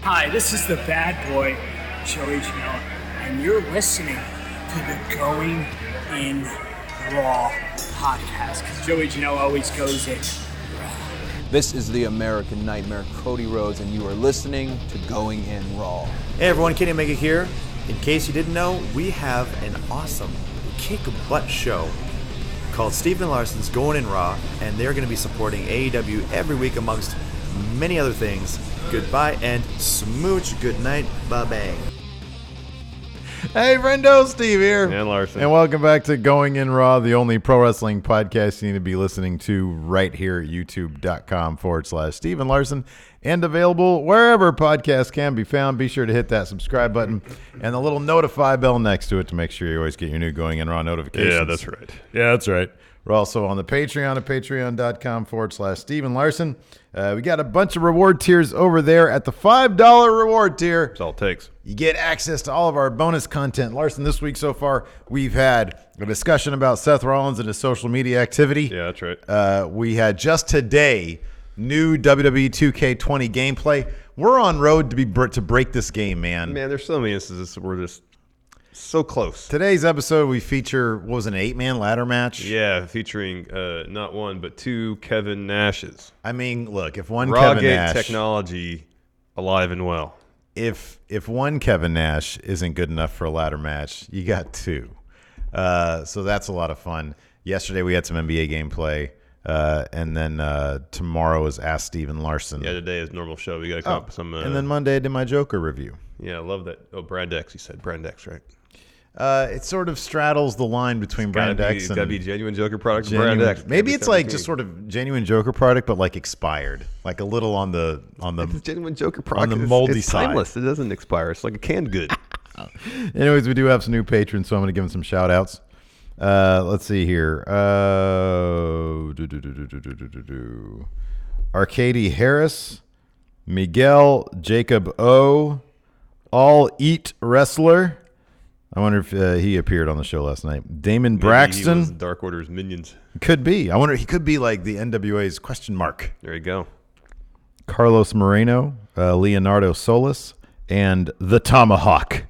Hi, this is the bad boy, Joey Janela, and you're listening to the Going in Raw podcast, because Joey Janela always goes in raw. This is the American Nightmare, Cody Rhodes, and you are listening to Going in Raw. Hey everyone, Kenny Omega here. In case you didn't know, we have an awesome kick-butt show called Stephen Larson's Going in Raw, and they're going to be supporting AEW every week amongst many other things. Goodbye and smooch. Good night. Bye-bye. Hey, friendo, Steve here. And Larson. And welcome back to Going in Raw, the only pro wrestling podcast you need to be listening to right here at youtube.com/Stephen Larson, and available wherever podcasts can be found. Be sure to hit that subscribe button and the little notify bell next to it to make sure you always get your new Going in Raw notifications. Yeah, that's right. We're also on the Patreon at patreon.com/Stephen Larson. We got a bunch of reward tiers over there. At the $5 reward tier, That's all it takes. you get access to all of our bonus content. Larson, this week so far, we've had a discussion about Seth Rollins and his social media activity. Yeah, that's right. We had just today new WWE 2K20 gameplay. We're on road to break this game, man. Man, there's so many instances where we're just so close. Today's episode, we feature, what was it, an 8-man ladder match? Yeah, featuring not one, but two Kevin Nashes. I mean, look, if one Rawgate Kevin Nash... technology alive and well. If one Kevin Nash isn't good enough for a ladder match, you got two. So that's a lot of fun. Yesterday we had some NBA gameplay, and then tomorrow is Ask Stephen Larson. Yeah, today is normal show. We got to come up with some. And then Monday I did my Joker review. Yeah, I love that. Oh, Brand X, you said. Brand X, right? It sort of straddles the line between Brand X It's and... got to be genuine Joker product and genuine, Brand X. maybe it's like just sort of genuine Joker product, but like expired. Like a little on the It's genuine Joker product. on the moldy it's side. timeless. It doesn't expire. It's like a canned good. Anyways, we do have some new patrons, so I'm going to give them some shout outs. Let's see here. Arcady Harris, Miguel Jacob O, All Eat Wrestler. I wonder if he appeared on the show last night. Damon Maybe Braxton. he was Dark Order's minions. Could be. I wonder, he could be like the NWA's question mark. There you go. Carlos Moreno, Leonardo Solis, and the Tomahawk.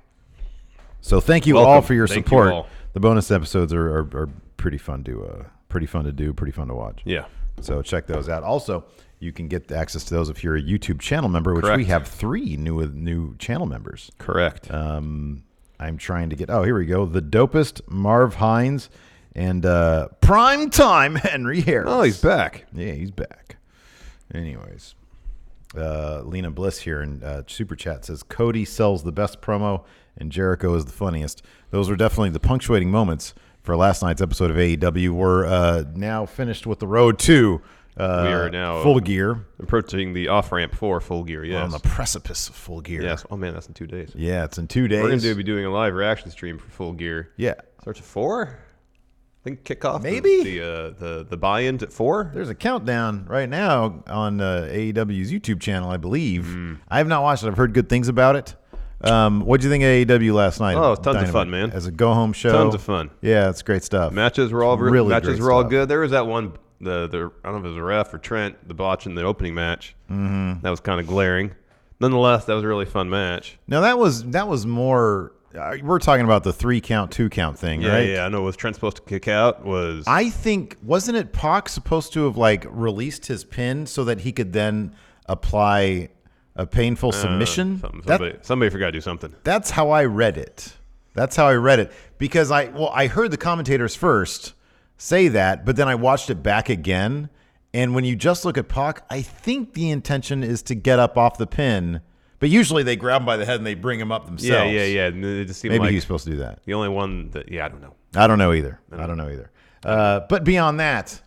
So thank you all for your Thank you support. all. The bonus episodes are pretty fun to pretty fun to watch. Yeah. So check those out. Also, you can get access to those if you're a YouTube channel member, which Correct. we have 3 new channel members. Correct. I'm trying to get. Oh, here we go. The Dopest, Marv Hines, and Prime Time Henry Harris. Oh, he's back. Yeah, he's back. Anyways, Lena Bliss here in Super Chat says, Cody sells the best promo and Jericho is the funniest. Those were definitely the punctuating moments for last night's episode of AEW. We're now finished with the road to We are now Full Gear. approaching the off-ramp for Full Gear, We're yes. on the precipice of Full Gear. Yes. Oh, man, that's in 2 days. Yeah, it's in 2 days. We're going to be doing a live reaction stream for Full Gear. Yeah. Starts at 4? I think kickoff. Maybe. The buy-in's at 4? There's a countdown right now on AEW's YouTube channel, I believe. I have not watched it. I've heard good things about it. What do you think of AEW last night? Oh, tons of Dynamite? fun, man. As a go-home show. Tons of fun. Yeah, it's great stuff. Matches were all Really matches great were all stuff. good. There was that one, I don't know if it was a ref or Trent, the botch in the opening match. Mm-hmm. That was kind of glaring. Nonetheless, that was a really fun match. No, that was more. We're talking about the 3 count, 2 count thing, Yeah, right? yeah. I know. Was Trent supposed to kick out? I think, wasn't it Pac supposed to have like released his pin so that he could then apply a painful submission? Somebody forgot to do something. That's how I read it. Because I heard the commentators first say that, but then I watched it back again. And when you just look at Pac, I think the intention is to get up off the pin, but usually they grab him by the head and they bring him up themselves. Yeah. It just seemed Maybe like he's supposed to do that. the only one that. Yeah, I don't know. I don't know either. But beyond that,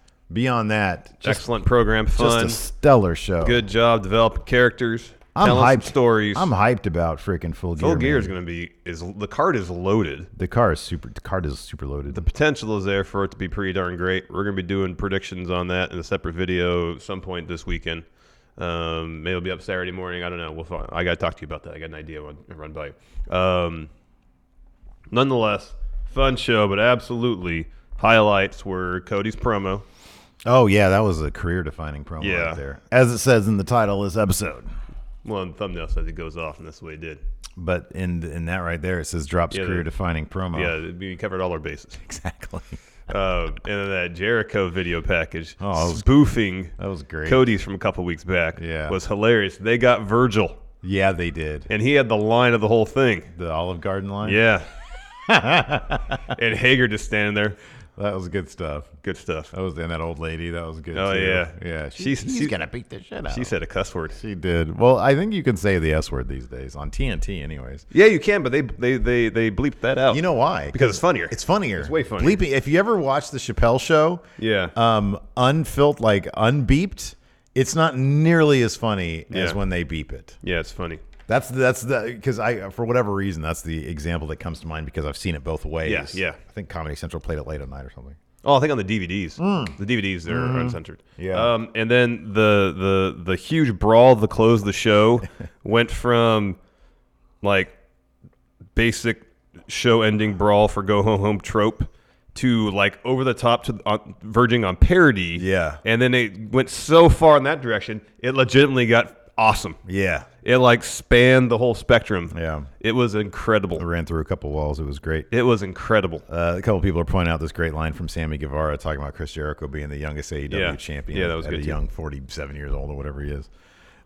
just Excellent program, fun, a stellar show. good job developing characters, I'm telling hyped. some stories. I'm hyped about freaking Full Gear. Full Gear man. is going to be the card is loaded. The card is super loaded. The potential is there for it to be pretty darn great. We're going to be doing predictions on that in a separate video at some point this weekend. Maybe it'll be up Saturday morning. I don't know. We'll find. I got to talk to you about that. I got an idea when I run by you. Nonetheless, fun show, but absolutely highlights were Cody's promo. Oh yeah, that was a career-defining promo Yeah. right there, as it says in the title of this episode. Well, the thumbnail says he goes off, and that's what he did. But in that right there, it says drops career-defining promo. Yeah, we covered all our bases. Exactly. And then that Jericho video package spoofing that was great. Cody's from a couple weeks back was hilarious. They got Virgil. Yeah, they did. And he had the line of the whole thing. The Olive Garden line? Yeah. And Hager just standing there. That was good stuff. Good stuff. And that old lady, that was good too. Yeah. Yeah. She's going to beat the shit out. She said a cuss word. She did. Well, I think you can say the S word these days on TNT anyways. Yeah, you can, but they bleeped that out. You know why? Because it's funnier. It's funnier. It's way funnier. Bleeping. If you ever watch the Chappelle show, unbeeped, it's not nearly as funny as when they beep it. Yeah, it's funny. That's the because for whatever reason that's the example that comes to mind because I've seen it both ways. Yeah. I think Comedy Central played it late at night or something. Oh, I think on the DVDs. The DVDs they're uncensored. Yeah. And then the huge brawl to close the show went from like basic show ending brawl for go home trope to like over the top to verging on parody. Yeah. And then it went so far in that direction, it legitimately got awesome. Yeah. It like spanned the whole spectrum. Yeah. It was incredible. I ran through a couple walls. It was great. It was incredible. A couple people are pointing out this great line from Sammy Guevara talking about Chris Jericho being the youngest AEW champion. Yeah, that was at good a too. young 47 years old or whatever he is.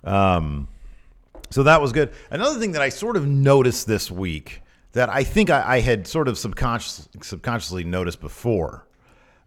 So that was good. Another thing that I sort of noticed this week that I think I had sort of subconsciously noticed before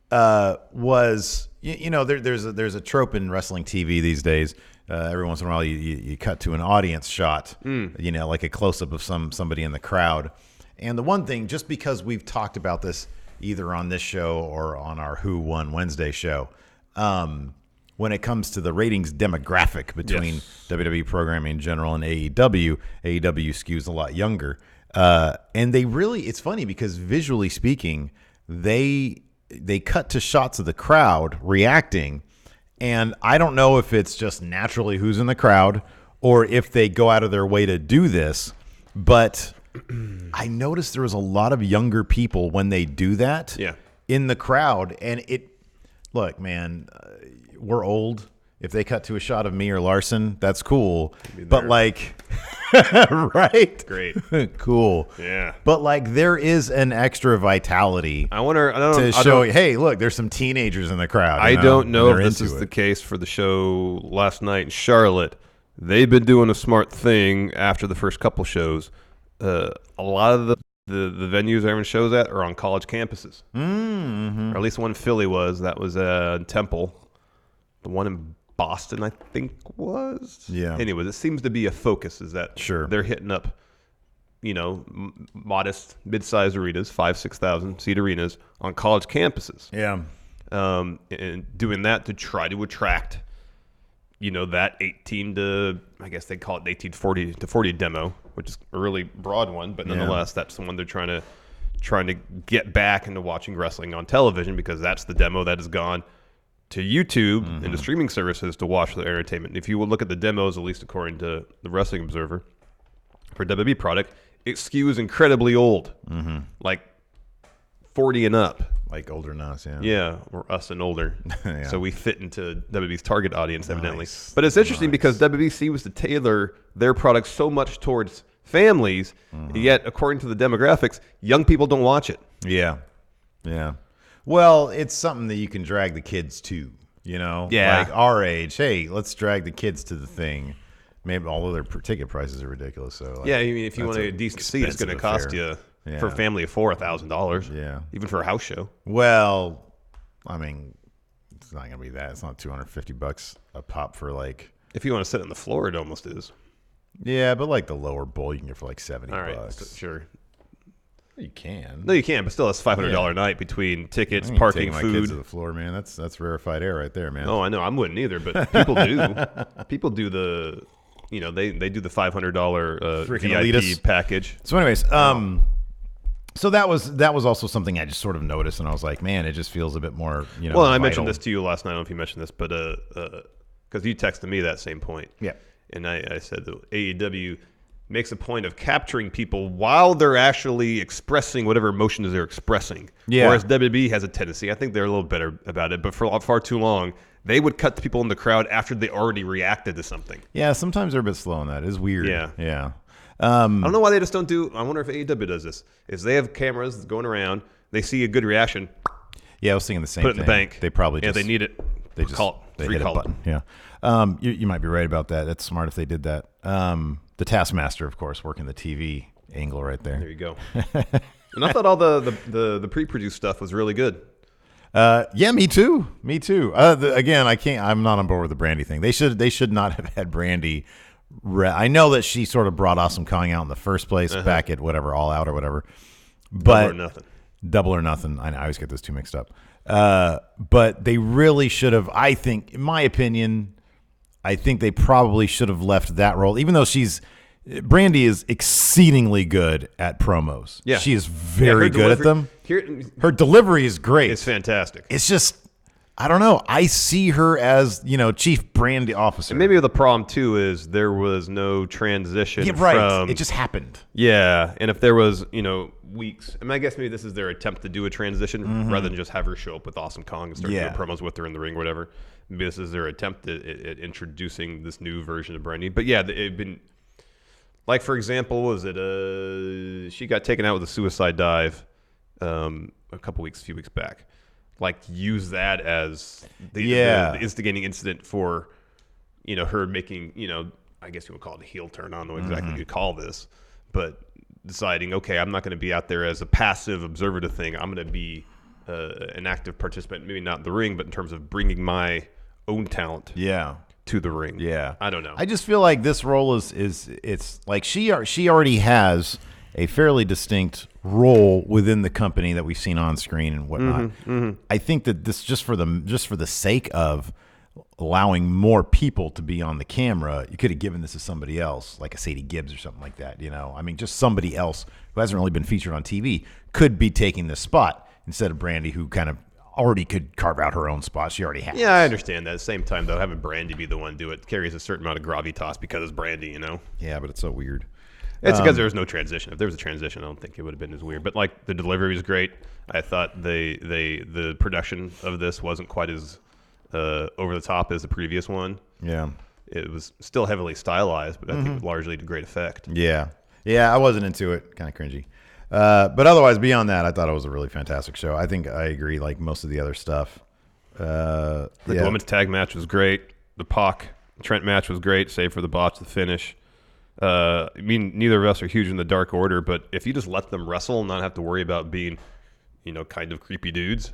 was, there's a trope in wrestling TV these days. Every once in a while, you cut to an audience shot, like a close-up of somebody in the crowd. And the one thing, just because we've talked about this either on this show or on our Who Won Wednesday show, when it comes to the ratings demographic between WWE programming in general and AEW skews a lot younger. And it's funny because visually speaking, they cut to shots of the crowd reacting. And I don't know if it's just naturally who's in the crowd or if they go out of their way to do this, but I noticed there was a lot of younger people when they do that in the crowd. And look, man, we're old. If they cut to a shot of me or Larson, that's cool. But right? Great. Cool. Yeah. But there is an extra vitality. To show, hey, look, there's some teenagers in the crowd. I don't know if this is the case for the show last night in Charlotte. They've been doing a smart thing after the first couple shows. A lot of the venues they're having shows at are on college campuses. Mm-hmm. Or at least one in Philly was. That was Temple. The one in Boston, I think, was. Yeah. Anyways, it seems to be a focus is that they're hitting up, modest, mid-sized arenas, 5,000-6,000 seat arenas on college campuses. Yeah. And doing that to try to attract, that 18 to, I guess they call it 1840 to 40 demo, which is a really broad one, but nonetheless, that's the one they're trying to get back into watching wrestling on television because that's the demo that has gone to YouTube and the streaming services to watch the entertainment. If you will look at the demos, at least according to the Wrestling Observer, for WWE product, it skews incredibly old, like 40 and up. Like older than us, yeah. Yeah, or us and older. Yeah. So we fit into WWE's target audience, evidently. But it's interesting because WWE seems to tailor their products so much towards families, yet according to the demographics, young people don't watch it. Yeah. Yeah. Well, it's something that you can drag the kids to, Yeah. Like our age, hey, let's drag the kids to the thing. Maybe although their ticket prices are ridiculous. So I mean, if you want a decent seat, it's going to cost you for a family of four $1,000. Yeah. Even for a house show. Well, I mean, it's not going to be that. It's not $250 a pop for If you want to sit on the floor, it almost is. Yeah, but the lower bowl you can get for $70. All right, sure. You can. No, you can, but still, that's $500 a night between tickets, I parking, taking my food. kids to the floor, man. That's rarefied air right there, man. Oh, I know. I wouldn't either, but people do. People do the, they do the $500 VIP elitist package. So, anyways, so that was also something I just sort of noticed, and I was like, man, it just feels a bit more, Well, I mentioned this to you last night. I don't know if you mentioned this, but because you texted me that same point. Yeah. And I said that AEW makes a point of capturing people while they're actually expressing whatever emotions they're expressing. Yeah. Whereas WWE has a tendency, I think they're a little better about it, but for far too long, they would cut to people in the crowd after they already reacted to something. Yeah, sometimes they're a bit slow on that. It's weird. Yeah. I don't know why they just don't do. I wonder if AEW does this. Is they have cameras going around, they see a good reaction. Yeah, I was thinking the same thing. Put it in the bank. They probably they need it. They just call it. They hit a button. Yeah. You might be right about that. That's smart if they did that. The Taskmaster, of course, working the TV angle right there. There you go. And I thought all the pre-produced stuff was really good. Yeah, me too. Again, I'm not on board with the Brandy thing. They should not have had Brandy. I know that she sort of brought Awesome Kong out in the first place back at whatever All Out or whatever. But Double or Nothing. I always get those two mixed up. But they really should have. I think, in my opinion, they probably should have left that role, even though Brandy is exceedingly good at promos. Yeah. She is very good at them. Her delivery is great. It's fantastic. It's just, I don't know. I see her as, Chief Brandy Officer. And maybe the problem, too, is there was no transition from... It just happened. Yeah. And if there was, weeks... I guess maybe this is their attempt to do a transition rather than just have her show up with Awesome Kong and start doing promos with her in the ring or whatever. Maybe this is their attempt at introducing this new version of Brandy. But yeah, it had been... Like, for example, was it she got taken out with a suicide dive a few weeks back. Like, use that as the instigating incident for, her making, I guess you would call it a heel turn. I don't know exactly what you call this. But deciding, okay, I'm not going to be out there as a passive observer to thing. I'm going to be an active participant, maybe not in the ring, but in terms of bringing my own talent. Yeah. To the ring. Yeah. I don't know. I just feel like this role it's like she already has a fairly distinct role within the company that we've seen on screen and whatnot. I think that this just for the sake of allowing more people to be on the camera, you could have given this to somebody else, like a Sadie Gibbs or something like that. Just somebody else who hasn't really been featured on TV could be taking this spot instead of Brandy, who kind of already could carve out her own spot. She already has. Yeah, I understand that. At the same time, though, having Brandy be the one to do it carries a certain amount of gravitas because it's Brandy, Yeah, but it's so weird. It's because there was no transition. If there was a transition, I don't think it would have been as weird. But the delivery was great. I thought the production of this wasn't quite as over the top as the previous one. Yeah, it was still heavily stylized, but I think largely to great effect. Yeah, I wasn't into it. Kind of cringy. But otherwise, beyond that, I thought it was a really fantastic show. I think I agree, like most of the other stuff. The women's tag match was great. The Pac Trent match was great, save for the botch, the finish. Neither of us are huge in the Dark Order, but if you just let them wrestle and not have to worry about being, kind of creepy dudes,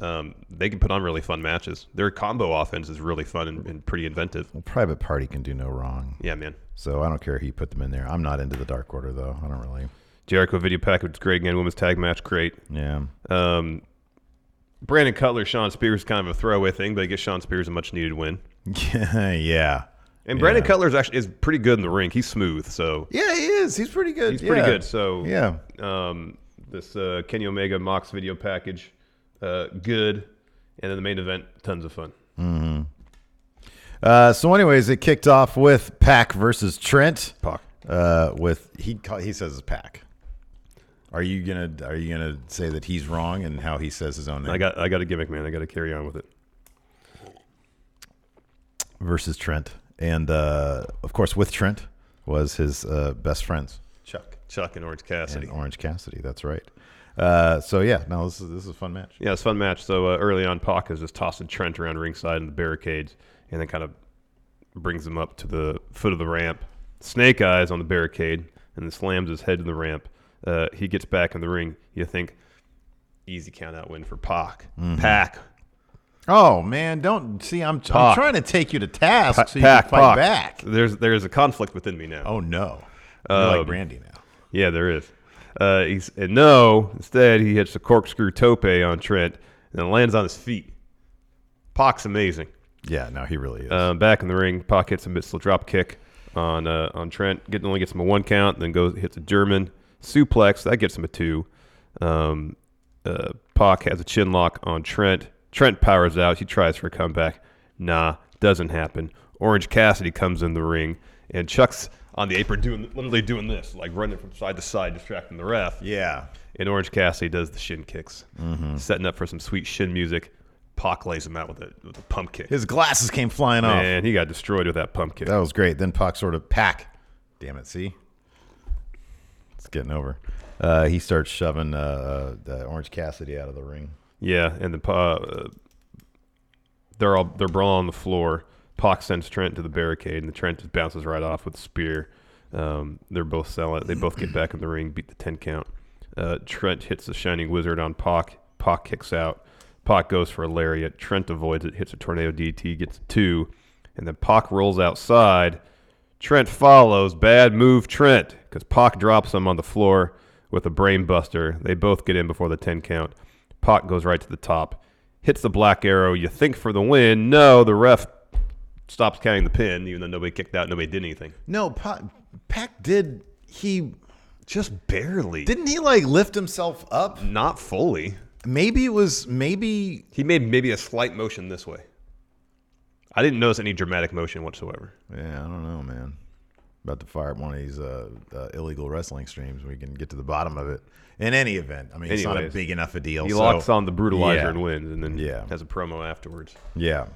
they can put on really fun matches. Their combo offense is really fun and pretty inventive. Well, Private Party can do no wrong. Yeah, man. So I don't care who you put them in there. I'm not into the Dark Order, though. I don't really... Jericho video package was great again. Women's tag match, great. Yeah. Brandon Cutler, Sean Spears, kind of a throwaway thing, but I guess Sean Spears a much needed win. Yeah. And Brandon Cutler is pretty good in the ring. He's smooth, so yeah, he is. He's pretty good. He's pretty good. So yeah. This Kenny Omega Mox video package, good, and then the main event, tons of fun. So, anyways, it kicked off with Pac versus Trent. Pac. He says it's Pac. Are you gonna say that he's wrong and how he says his own name? I got a gimmick, man. I got to carry on with it. Versus Trent, and of course with Trent was his best friends, Chuck and Orange Cassidy. That's right. This is a fun match. Yeah, it's a fun match. So early on, Pac is just tossing Trent around ringside in the barricades, and then kind of brings him up to the foot of the ramp. Snake Eyes on the barricade, and then slams his head in the ramp. He gets back in the ring. You think easy count out win for Pac. Pac. Oh man, don't see. I'm trying to take you to task so you can fight back. There's a conflict within me now. Oh no, you're like Brandy now. Yeah, there is. Instead he hits a corkscrew tope on Trent and then lands on his feet. Pac's amazing. Yeah, no, he really is. Back in the ring, Pac hits a missile drop kick on Trent. Only gets him a 1 count, then hits a German suplex. That gets him a 2. Pac has a chin lock on Trent. Trent powers out. He tries for a comeback. Nah, doesn't happen. Orange Cassidy comes in the ring, and Chuck's on the apron literally doing this, like running from side to side, distracting the ref. Yeah. And Orange Cassidy does the shin kicks, setting up for some sweet shin music. Pac lays him out with a pump kick. His glasses came flying off. Man, he got destroyed with that pump kick. That was great. Then Pac damn it, see? It's getting over. He starts shoving Orange Cassidy out of the ring. Yeah, and they're brawling on the floor. Pac sends Trent to the barricade, and the Trent just bounces right off with a spear. They're both selling it. They both get back in the ring, beat the 10 count. Trent hits the Shining Wizard on Pac. Pac kicks out. Pac goes for a lariat. Trent avoids it, hits a tornado DT, gets a 2, and then Pac rolls outside. Trent follows. Bad move, Trent, because Pac drops him on the floor with a brain buster. They both get in before the 10 count. Pac goes right to the top, hits the black arrow. You think for the win. No, the ref stops counting the pin, even though nobody kicked out, nobody did anything. No, Pac did. He just barely. Didn't he like lift himself up? Not fully. Maybe he made maybe a slight motion this way. I didn't notice any dramatic motion whatsoever. Yeah, I don't know, man. About to fire up one of these illegal wrestling streams. We can get to the bottom of it. In any event, I mean, it's not a big enough a deal. He locks on the brutalizer and wins, and then has a promo afterwards. Yeah.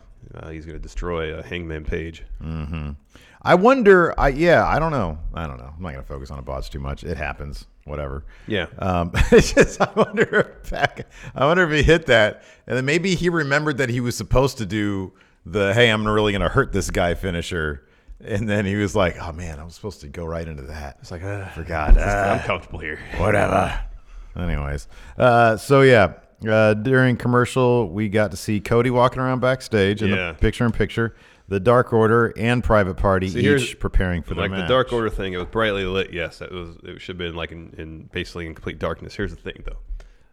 He's going to destroy Hangman Page. Mm-hmm. I wonder. I don't know. I'm not going to focus on a botch too much. It happens. Whatever. Yeah. It's just I wonder if he hit that, and then maybe he remembered that he was supposed to do the "Hey, I'm really going to hurt this guy" finisher, and then he was like, "Oh man, I was supposed to go right into that." It's like, forgot. I'm comfortable here. Whatever. Anyways, during commercial, we got to see Cody walking around backstage in the picture-in-picture, the Dark Order and Private Party each preparing for their match. Like the Dark Order thing, it was brightly lit. Yes, it should have been like in basically in complete darkness. Here's the thing, though.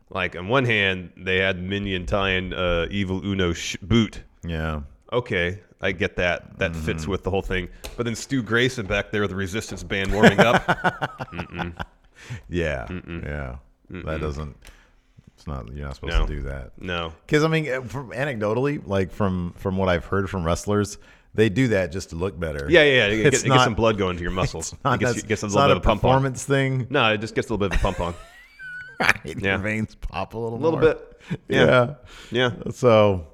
Like on one hand, they had Minion tying Evil Uno boot. Yeah. Okay, I get that. That fits with the whole thing. But then Stu Grayson back there with the Resistance band warming up. Yeah. Mm-mm. Yeah. Mm-mm. That doesn't. It's not. You're not supposed to do that. No. Because I mean, anecdotally, like from what I've heard from wrestlers, they do that just to look better. Yeah. It gets some blood going to your muscles. It gets a little bit of a pump on. Performance thing. No, it just gets a little bit of a pump on. Right. Your veins pop a little more. Bit. Yeah. So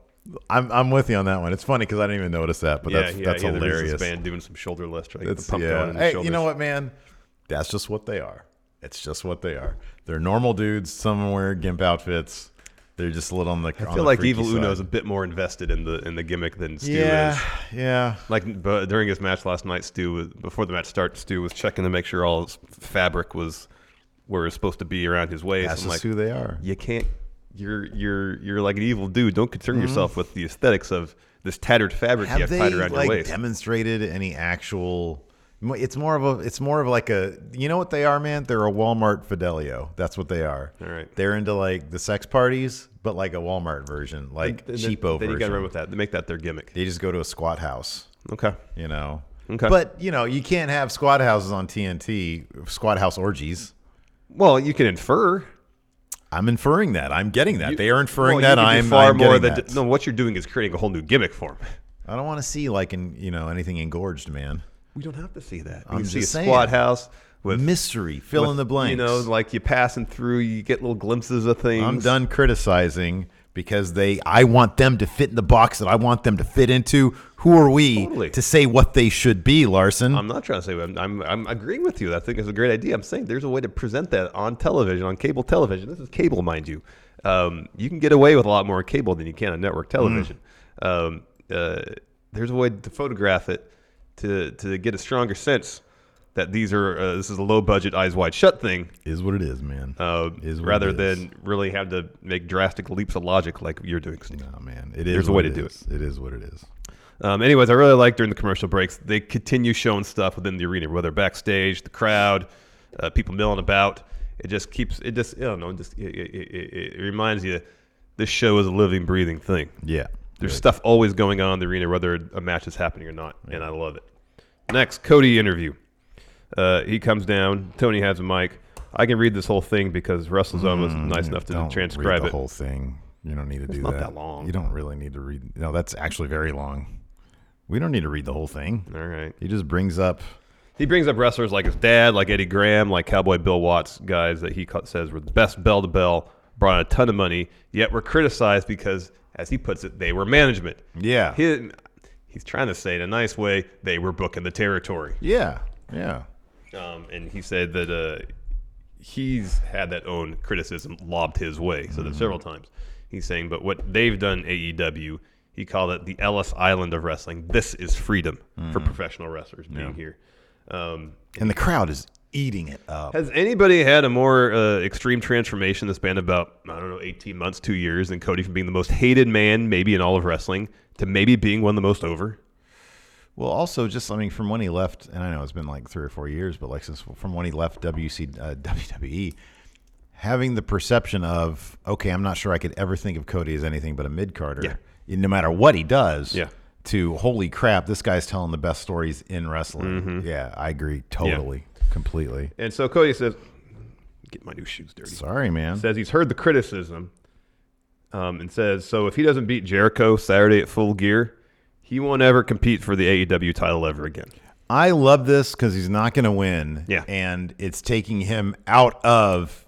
I'm with you on that one. It's funny because I didn't even notice that, but that's hilarious. The band doing some shoulder lifts, trying to get the pump going in the hey, shoulders. you know what, man? That's just what they are. It's just what they are. They're normal dudes. Some wear gimp outfits. They're just a little on the. I feel like Evil Uno is a bit more invested in the gimmick than Stu is. Yeah. Like during his match last night, before the match started, Stu was checking to make sure all his fabric was where it's supposed to be around his waist. That's just who they are. You can't. You're like an evil dude. Don't concern yourself with the aesthetics of this tattered fabric you have tied around your waist. Demonstrated any actual? It's more of like a, you know what they are, man? They're a Walmart Fidelio. That's what they are. All right. They're into like the sex parties, but like a Walmart version, like cheapo version. Then you got to remember with that. They make that their gimmick. They just go to a squat house. Okay. You know. Okay. But you can't have squat houses on TNT. Squat house orgies. Well, you can infer. I'm inferring that. I'm getting that. They are inferring that. I'm more getting that. No, what you're doing is creating a whole new gimmick for them. I don't want to see anything engorged, man. We don't have to see that. I'm can just see a saying. Squat house with mystery, fill in the blanks. Like you passing through, you get little glimpses of things. I'm done criticizing because I want them to fit in the box that I want them to fit into. Who are we to say what they should be, Larson? I'm not trying to say. I'm agreeing with you. I think it's a great idea. I'm saying there's a way to present that on television, on cable television. This is cable, mind you. You can get away with a lot more cable than you can on network television. There's a way to photograph it to get a stronger sense that this is a low budget eyes wide shut thing. Is what it is, man. Rather than really have to make drastic leaps of logic like you're doing. No, man. There's a way to do it. It is what it is. Anyways, I really like during the commercial breaks, they continue showing stuff within the arena, whether backstage, the crowd, people milling about. It reminds you this show is a living, breathing thing. Yeah. There's stuff always going on in the arena, whether a match is happening or not, and I love it. Next, Cody interview. He comes down. Tony has a mic. I can read this whole thing because WrestleZone was nice enough to transcribe read it. The whole thing. You don't need to do that. It's not that long. You don't really need to read. No, that's actually very long. We don't need to read the whole thing. All right. He just brings up. He brings up wrestlers like his dad, like Eddie Graham, like Cowboy Bill Watts, guys that he says were the best bell to bell, brought in a ton of money, yet were criticized because as he puts it, they were management. Yeah. He's trying to say in a nice way, they were booking the territory. Yeah. And he said that he's had that own criticism lobbed his way, so that several times. He's saying, but what they've done AEW, he called it the Ellis Island of wrestling. This is freedom for professional wrestlers being here. And the crowd is eating it up. Has anybody had a more extreme transformation in the span of about, 18 months, 2 years, than Cody from being the most hated man maybe in all of wrestling to maybe being one of the most over? Well, also just, from when he left, and I know it's been like 3 or 4 years, but from when he left WWE, having the perception of, okay, I'm not sure I could ever think of Cody as anything but a mid-carder, no matter what he does, to holy crap, this guy's telling the best stories in wrestling. Yeah, I agree totally, completely. And so Cody says, get my new shoes dirty. Sorry, man. Says he's heard the criticism and says, so if he doesn't beat Jericho Saturday at Full Gear, he won't ever compete for the AEW title ever again. I love this because he's not going to win. Yeah. And it's taking him out of,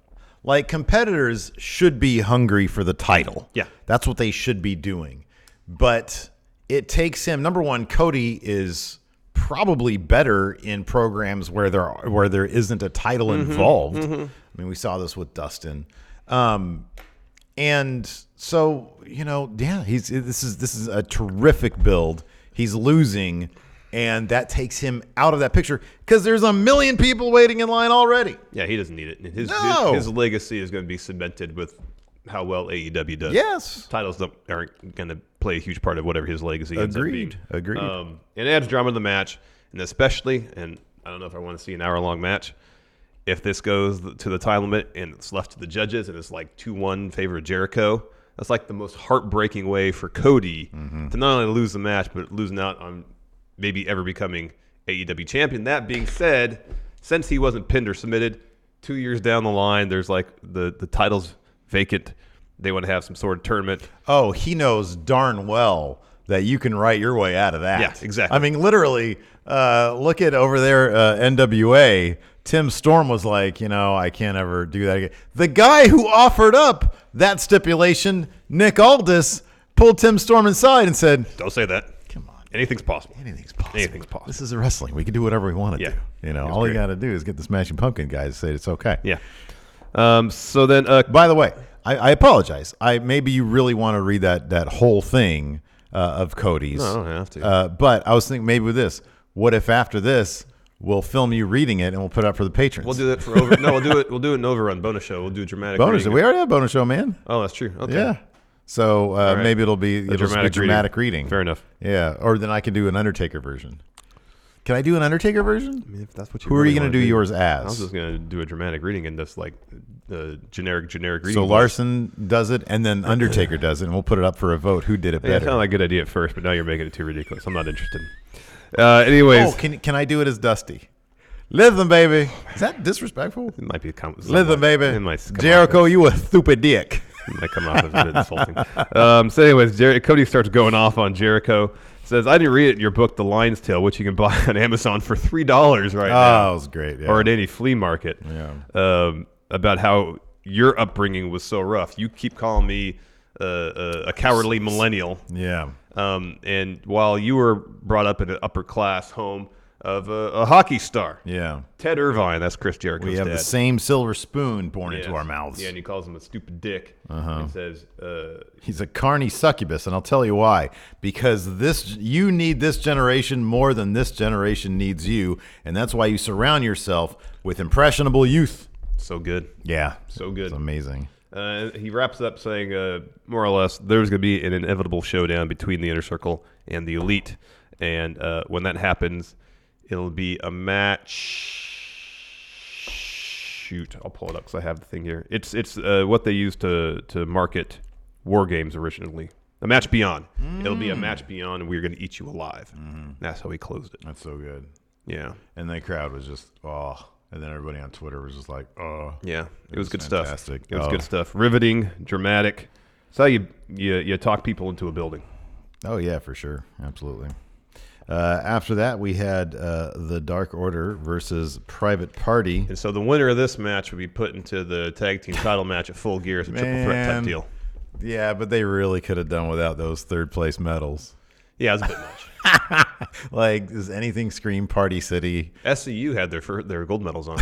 competitors should be hungry for the title. Yeah. That's what they should be doing. But it takes him, number one, Cody is probably better in programs where there isn't a title involved. I mean, we saw this with Dustin. And so, this is a terrific build. He's losing, and that takes him out of that picture because there's a million people waiting in line already. Yeah, he doesn't need it. No. His legacy is going to be cemented with how well AEW does. Yes. Titles aren't going to play a huge part of whatever his legacy ends up being. Agreed. It adds drama to the match, and especially, and I don't know if I want to see an hour-long match, if this goes to the time limit and it's left to the judges and it's like 2-1 favor of Jericho, that's like the most heartbreaking way for Cody to not only lose the match, but losing out on maybe ever becoming AEW champion. That being said, since he wasn't pinned or submitted, 2 years down the line, there's like the title's vacant. They want to have some sort of tournament. Oh, he knows darn well that you can write your way out of that. Yeah, exactly. I mean, literally, look at over there, NWA. Tim Storm was like, I can't ever do that again. The guy who offered up that stipulation, Nick Aldis, pulled Tim Storm inside and said, Don't say that. Come on. Anything's possible. Anything's possible. Anything's possible. This is wrestling. We can do whatever we want to do. All you got to do is get the Smashing Pumpkin guys to say it's okay. Yeah. So then, by the way, I apologize. Maybe you really want to read that whole thing of Cody's. No, I don't have to. But I was thinking maybe with this. What if after this we'll film you reading it and we'll put it up for the patrons? We'll do it for over. No, we'll do it. We'll do an overrun bonus show. We'll do a dramatic bonus show. reading. We already have bonus show, man. Oh, that's true. Okay. Yeah. So right. maybe it'll be a dramatic reading. Fair enough. Yeah. Or then I can do an Undertaker version. Can I do an Undertaker version? I mean, if that's what you Who really are you going to do yours as? I was just going to do a dramatic reading and just like the generic reading. So Larson does it and then Undertaker does it, and we'll put it up for a vote. Who did it better? Yeah, kind of like a good idea at first, but now you're making it too ridiculous. I'm not interested. Anyways. Oh, can I do it as Dusty? Listen, baby. Is that disrespectful? It might be. Listen, baby. It might Jericho, you a stupid dick. It might come off as a bit insulting. So anyways, Cody starts going off on Jericho. Says, I didn't read it in your book, The Lion's Tale, which you can buy on Amazon for $3 right now. Oh, it was great. Yeah. Or at any flea market. Yeah. About how your upbringing was so rough. You keep calling me a cowardly millennial. Yeah. And while you were brought up in an upper class home of a hockey star. Yeah. Ted Irvine, that's Chris Jericho's dad. We have the same silver spoon born into our mouths. Yeah, and he calls him a stupid dick. And says, he's a carny succubus, and I'll tell you why. Because you need this generation more than this generation needs you, and that's why you surround yourself with impressionable youth. So good. Yeah. So good. It's amazing. He wraps up saying, more or less, there's going to be an inevitable showdown between the Inner Circle and the Elite. And when that happens, it'll be a match. Shoot, I'll pull it up because I have the thing here. It's what they used to market War Games originally. A match beyond. It'll be a match beyond, and we're going to eat you alive. That's how he closed it. That's so good. Yeah. And the crowd was just, oh. And then everybody on Twitter was just like, oh. Yeah, it was good fantastic. stuff. It was good stuff. Riveting, dramatic. It's how you talk people into a building. Oh, yeah, for sure. Absolutely. After that, we had the Dark Order versus Private Party. And so the winner of this match would be put into the tag team title match at Full Gear as a triple threat type deal. Yeah, but they really could have done without those third place medals. Yeah, it was a bit much. Like, does anything scream Party City? SCU had their gold medals on.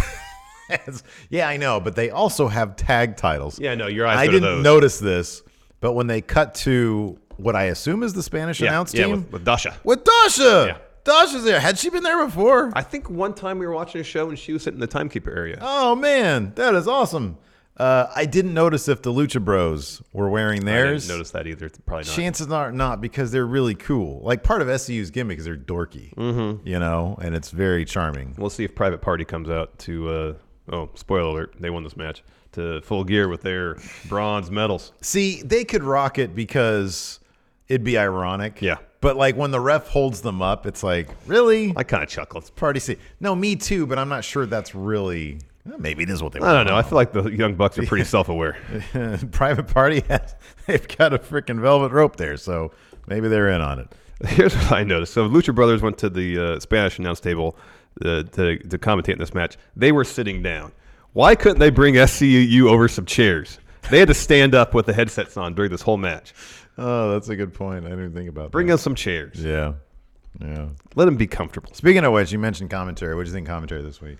Yeah, I know, but they also have tag titles. Yeah, no, your eyes I go to didn't those. notice this, but when they cut to what I assume is the Spanish announce team. with Dasha. With Dasha. Yeah. Dasha's there. Had she been there before? I think one time we were watching a show and she was sitting in the timekeeper area. Oh, man. That is awesome. I didn't notice if the Lucha Bros were wearing theirs. I didn't notice that either. Probably not. Chances are not, because they're really cool. Like, part of SCU's gimmick is they're dorky, you know, and it's very charming. We'll see if Private Party comes out to, spoiler alert, they won this match, to Full Gear with their bronze medals. See, they could rock it because it'd be ironic. Yeah. But, like, when the ref holds them up, it's like, really? I kind of chuckled. Party City. No, me too, but I'm not sure that's really... Maybe it is what they want. I don't know. I feel like the Young Bucks are pretty self-aware. Private Party, they've got a freaking velvet rope there, so maybe they're in on it. Here's what I noticed. So Lucha Brothers went to the Spanish announce table to commentate in this match. They were sitting down. Why couldn't they bring SCU over some chairs? They had to stand up with the headsets on during this whole match. Oh, that's a good point. I didn't even think about Bring that. us some chairs. Yeah. Let them be comfortable. Speaking of which, you mentioned commentary. What do you think commentary this week?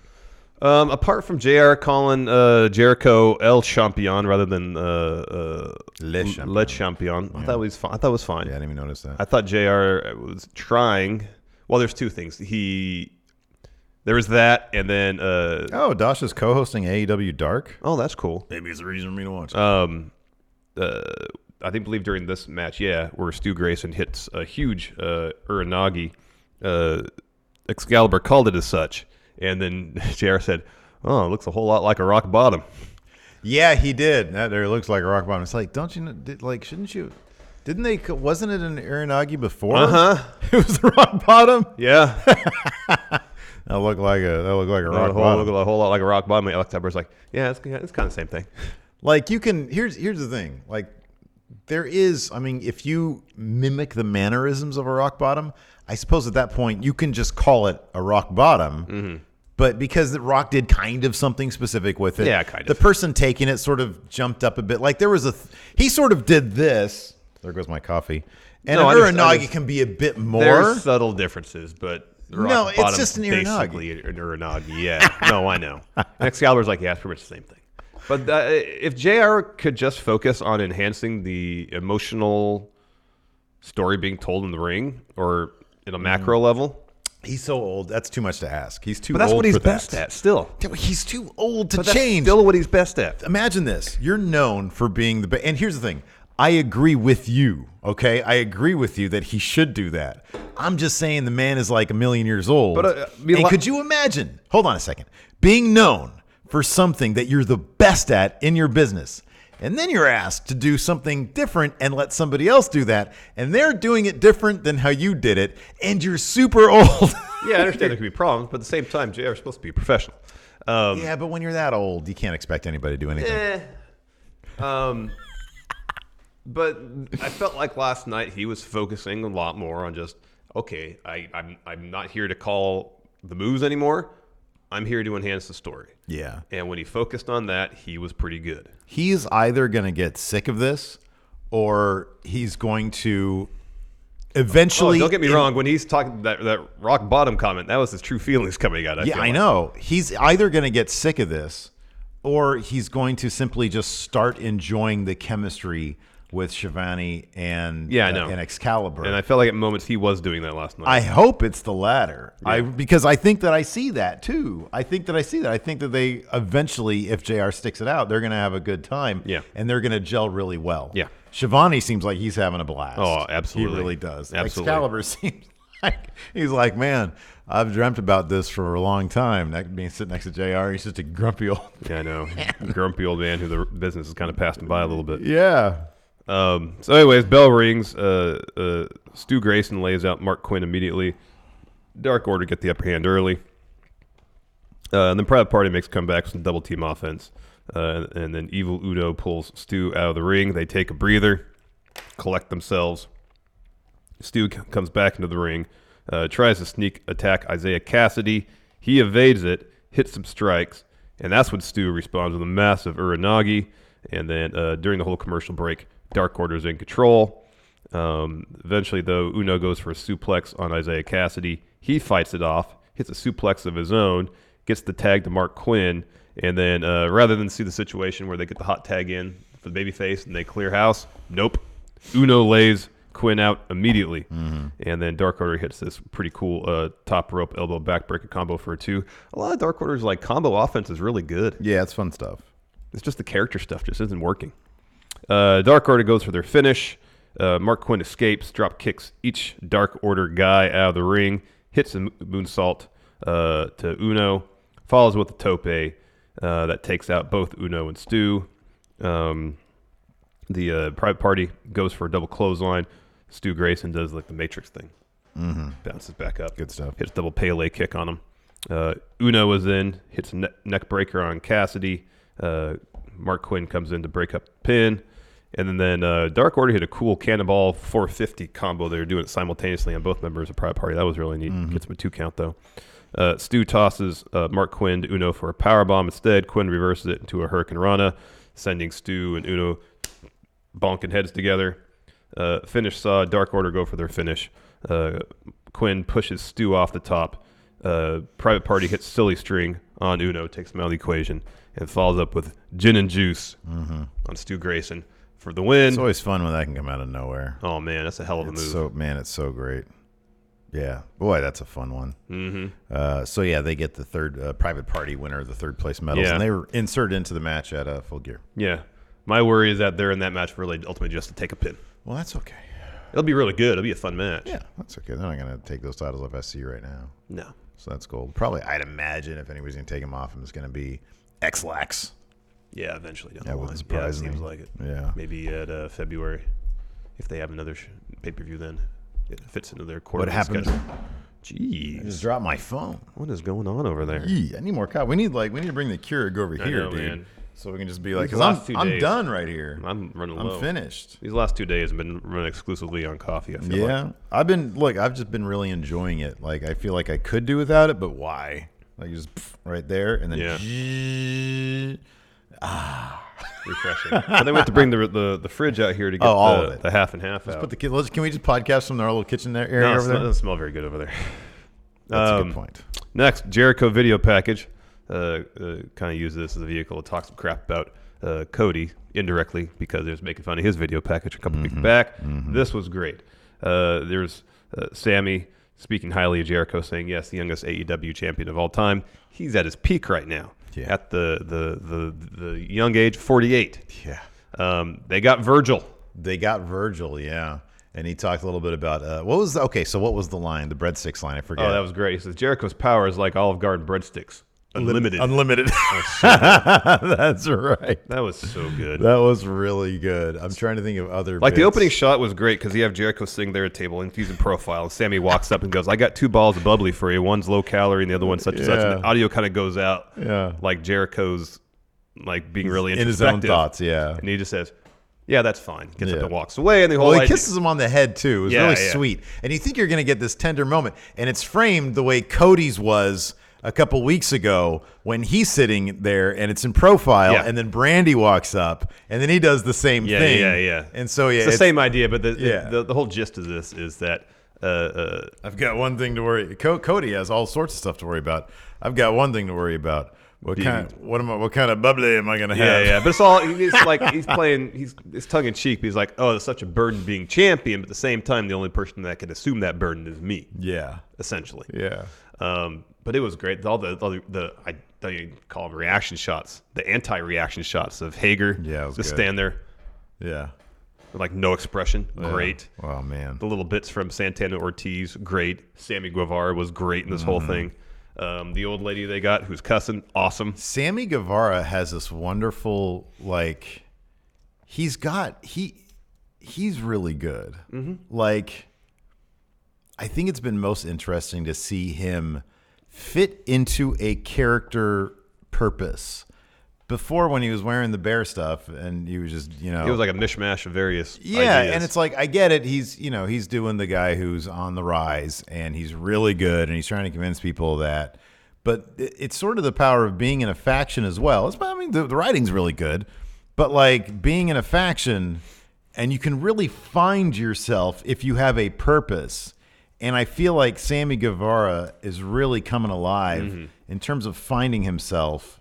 Apart from JR calling Jericho El Champion rather than Le Champion, I thought it was fine. I thought it was fine. Yeah, I didn't even notice that. I thought JR was trying. Well, there's two things. There was that, and then Dasha's co-hosting AEW Dark. oh, that's cool. Maybe it's a reason for me to watch. I believe during this match, where Stu Grayson hits a huge Uranagi, Excalibur called it as such. And then JR said, "Oh, it looks a whole lot like a rock bottom." Yeah, he did. That there looks like a rock bottom. It's like, don't you know? Shouldn't you? Didn't they? Wasn't it an Uranagi before? It was the rock bottom. Yeah, That looked like a rock bottom. Looked a whole lot like a rock bottom. And Excalibur's like, "Yeah, it's kind of the same thing." Like, you can. Here's the thing. Like, there is. I mean, if you mimic the mannerisms of a rock bottom, I suppose at that point you can just call it a rock bottom. But because the Rock did kind of something specific with it, kind the of. person taking it sort of jumped up a bit. Like, there was he sort of did this. There goes my coffee. And No, an I Uranagi just- can be a bit more. There's subtle differences, but the rock No, it's bottom's just an Uranagi. basically an Uranagi. Yeah, no, I know. And Excalibur's like, yeah, it's pretty much the same thing. But if JR could just focus on enhancing the emotional story being told in the ring or in a macro level. He's so old. That's too much to ask. He's too But that's old what he's for best that. at still. He's too old to But that's change. still what he's best at. Imagine this. You're known for being the best. And here's the thing. I agree with you, okay? I agree with you that he should do that. I'm just saying the man is like a million years old. But, and could you imagine, hold on a second, being known for something that you're the best at in your business, and then you're asked to do something different and let somebody else do that, and they're doing it different than how you did it, and you're super old. Yeah, I understand there could be problems, but at the same time, JR is supposed to be a professional. Yeah, but when you're that old, you can't expect anybody to do anything. But I felt like last night he was focusing a lot more on just, okay, I'm not here to call the moves anymore. I'm here to enhance the story. Yeah. And when he focused on that, he was pretty good. He's either going to get sick of this or he's going to eventually... Don't get me wrong. When he's talking that rock bottom comment, that was his true feelings coming out. I know. He's either going to get sick of this or he's going to simply just start enjoying the chemistry with Shivani and and Excalibur. And I felt like at moments he was doing that last night. I hope it's the latter. Yeah. Because I think that I see that too. I think that they eventually, if JR sticks it out, they're going to have a good time. Yeah. And they're going to gel really well. Yeah. Shivani seems like he's having a blast. Oh, absolutely. He really does. Absolutely. Excalibur seems like he's like, man, I've dreamt about this for a long time. That being sitting next to JR, he's just a grumpy old. Yeah, I know. Grumpy old man who the business has kind of passed him by a little bit. Yeah. So anyways, bell rings. Stu Grayson lays out Mark Quinn immediately. Dark Order get the upper hand early. And then Private Party makes a comeback with some double team offense. And then Evil Udo pulls Stu out of the ring. They take a breather, collect themselves. Stu comes back into the ring, tries to sneak attack Isaiah Cassidy. He evades it, hits some strikes, and that's when Stu responds with a massive Uranagi. And then during the whole commercial break, Dark Order's in control. Eventually, though, Uno goes for a suplex on Isaiah Cassidy. He fights it off, hits a suplex of his own, gets the tag to Mark Quinn, and then rather than see the situation where they get the hot tag in for the babyface and they clear house, nope. Uno lays Quinn out immediately. And then Dark Order hits this pretty cool top rope elbow backbreaker combo for a 2. A lot of Dark Order's like combo offense is really good. Yeah, it's fun stuff. It's just the character stuff just isn't working. Dark Order goes for their finish. Mark Quinn escapes, drop kicks each Dark Order guy out of the ring, hits a moonsault to Uno, follows with a tope that takes out both Uno and Stu. The Private Party goes for a double clothesline. Stu Grayson does like the Matrix thing. Bounces back up. Good stuff. Hits double Pele kick on him. Uno is in, hits a neck breaker on Cassidy. Mark Quinn comes in to break up the pin. And then Dark Order hit a cool Cannonball 450 combo. They were doing it simultaneously on both members of Private Party. That was really neat. Gets him a 2 count, though. Stu tosses Mark Quinn to Uno for a powerbomb instead. Quinn reverses it into a Hurricane Rana, sending Stu and Uno bonking heads together. Finish saw Dark Order go for their finish. Quinn pushes Stu off the top. Private Party hits Silly String on Uno, takes him out of the equation, and follows up with Gin and Juice on Stu Grayson for the win. It's always fun when that can come out of nowhere. Oh, man, that's a hell of a move. It's so great. Yeah. Boy, that's a fun one. So, yeah, they get the third Private Party winner of the third place medals, and they were inserted into the match at Full Gear. Yeah. My worry is that they're in that match really ultimately just to take a pin. Well, that's okay. It'll be really good. It'll be a fun match. Yeah, that's okay. They're not going to take those titles off SC right now. No. So that's cool. Probably, I'd imagine if anybody's going to take them off, it's going to be X-Lax. Yeah, eventually down That the wouldn't line. surprise Seems me. like it. Yeah. Maybe at February, if they have another pay-per-view then. It fits into their quarterly What happened? schedule. I Jeez. just dropped my phone. What is going on over there? I need more coffee. We need to bring the Keurig over I here, know, dude. man. So we can just be like, These because last 2 I'm days- done right here. I'm running low. I'm finished. These last 2 days have been running exclusively on coffee, I feel like. I've just been really enjoying it. Like, I feel like I could do without it, but why? Like, just right there, and then Refreshing. And then we have to bring the fridge out here to get all of it. the half and half out. can we just podcast from our little kitchen area No, over there? it doesn't smell very good over there. That's a good point. Next, Jericho video package. Kind of use this as a vehicle to talk some crap about Cody indirectly because they was making fun of his video package a couple weeks back. This was great. There's Sammy speaking highly of Jericho, saying, yes, the youngest AEW champion of all time. He's at his peak right now. Yeah. At the young age, 48. Yeah. They got Virgil. Yeah. And he talked a little bit about what was the line, the breadsticks line? I forget. Oh, that was great. He says, Jericho's power is like Olive Garden breadsticks. Unlimited. That's right. That was so good. That was really good. I'm trying to think of other Like the bits. opening shot was great because you have Jericho sitting there at a table and he's in profile. And Sammy walks up and goes, I got 2 balls of bubbly for you. One's low calorie and the other one's such and such. And the audio kind of goes out like Jericho's like being really in his own introspective. thoughts, yeah. And he just says, yeah, that's fine. Gets up and walks away. And the whole he idea- kisses him on the head, too. It was really sweet. And you think you're going to get this tender moment. And it's framed the way Cody's was a couple weeks ago when he's sitting there and it's in profile and then Brandy walks up and then he does the same thing. Yeah. And so, it's the same idea, but the whole gist of this is that I've got one thing to worry. Cody has all sorts of stuff to worry about. I've got one thing to worry about. What kind of bubbly am I going to have? Yeah. But it's all it's like it's tongue in cheek. He's like, oh, it's such a burden being champion, but at the same time, the only person that can assume that burden is me. Yeah. Essentially. Yeah. But it was great. All the I don't even call them reaction shots. The anti-reaction shots of Hager. Yeah, it was just good. stand there. Yeah. With like no expression. Yeah. Great. Oh man. The little bits from Santana Ortiz. Great. Sammy Guevara was great in this whole thing. The old lady they got who's cussing. Awesome. Sammy Guevara has this wonderful he's really good. Like, I think it's been most interesting to see him fit into a character purpose. Before, when he was wearing the bear stuff and he was just, It was like a mishmash of various ideas. and it's like, I get it. He's doing the guy who's on the rise and he's really good and he's trying to convince people of that. But it's sort of the power of being in a faction as well. The writing's really good, but like being in a faction And you can really find yourself if you have a purpose. And I feel like Sammy Guevara is really coming alive in terms of finding himself,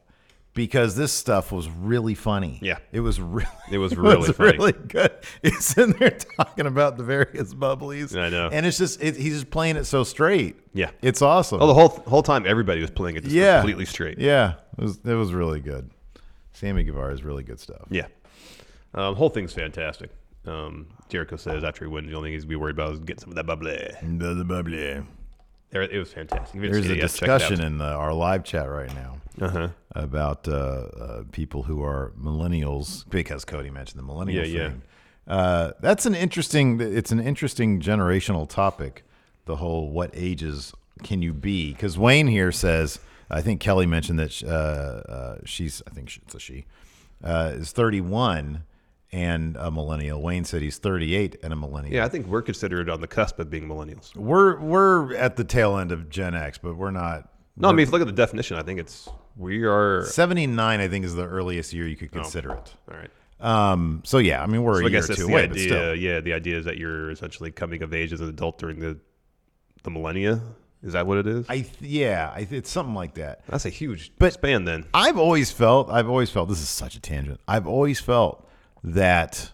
because this stuff was really funny. Yeah. It was really really funny. Really good. He's in there talking about the various bubblies. I know. And it's just he's just playing it so straight. Yeah. It's awesome. Oh, the whole time everybody was playing it just completely straight. Yeah. It was really good. Sammy Guevara is really good stuff. Yeah. Whole thing's fantastic. Jericho says after he wins, the only thing he's going to be worried about is getting some of that bubbly. The bubbly. It was fantastic. There's a discussion in our live chat right now about people who are millennials, because Cody mentioned the millennial thing. That's an interesting generational topic, the whole what ages can you be? Because Wayne here says, I think Kelly mentioned that she's, I think it's a she, is 31 and a millennial. Wayne said he's 38 and a millennial. Yeah, I think we're considered on the cusp of being millennials. We're at the tail end of Gen X, but we're not. No, I mean, if you look at the definition, I think we are 79. I think is the earliest year you could consider it. All right. So yeah, I mean we're a year or two away, but still. Yeah, the idea is that you're essentially coming of age as an adult during the millennia. Is that what it is? It's something like that. That's a huge span then. I've always felt this is such a tangent. I've always felt that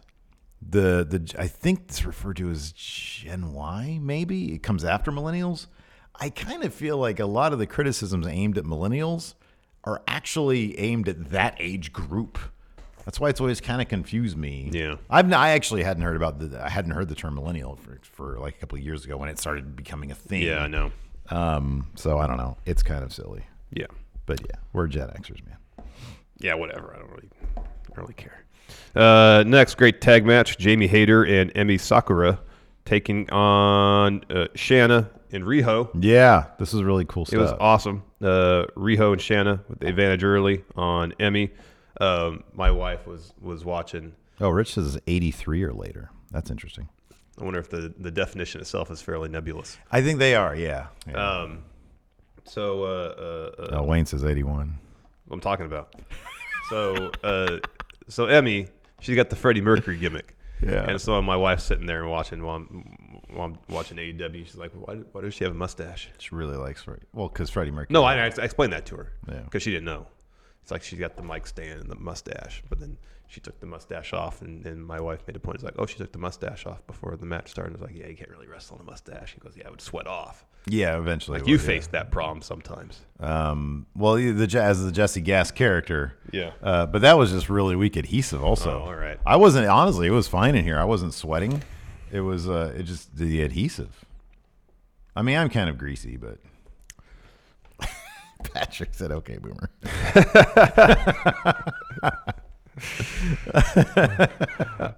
the I think it's referred to as Gen Y, maybe it comes after millennials. I kind of feel like a lot of the criticisms aimed at millennials are actually aimed at that age group. That's why it's always kind of confused me. Yeah, I actually hadn't heard the term millennial for like a couple of years ago when it started becoming a thing. Yeah, I know. So I don't know. It's kind of silly. Yeah, but yeah, we're Gen Xers, man. Yeah, whatever. I don't really care. Next, great tag match: Jamie Hayter and Emi Sakura taking on Shanna and Riho. Yeah, this is really cool stuff. It was awesome. Riho and Shanna with the advantage early on Emi. My wife was watching. Oh, Rich says 83 or later. That's interesting. I wonder if the definition itself is fairly nebulous. I think they are, yeah. Wayne says 81. What I'm talking about. So Emi, she's got the Freddie Mercury gimmick. Yeah. And so my wife's sitting there and watching while I'm watching AEW. She's like, why does she have a mustache? She really likes Freddie. Well, because Freddie Mercury. No, I explained that to her. Yeah. Because she didn't know. It's like she's got the mic stand and the mustache, but then she took the mustache off, and my wife made a point. It's like, oh, she took the mustache off before the match started. I was like, yeah, you can't really wrestle on a mustache. He goes, yeah, it would sweat off. Yeah, eventually. Like you faced that problem sometimes. Well, as the Jesse Gas character. Yeah. But that was just really weak adhesive also. Oh, all right. I wasn't, honestly, it was fine in here. I wasn't sweating. It was just the adhesive. I mean, I'm kind of greasy, but Patrick said, okay, boomer.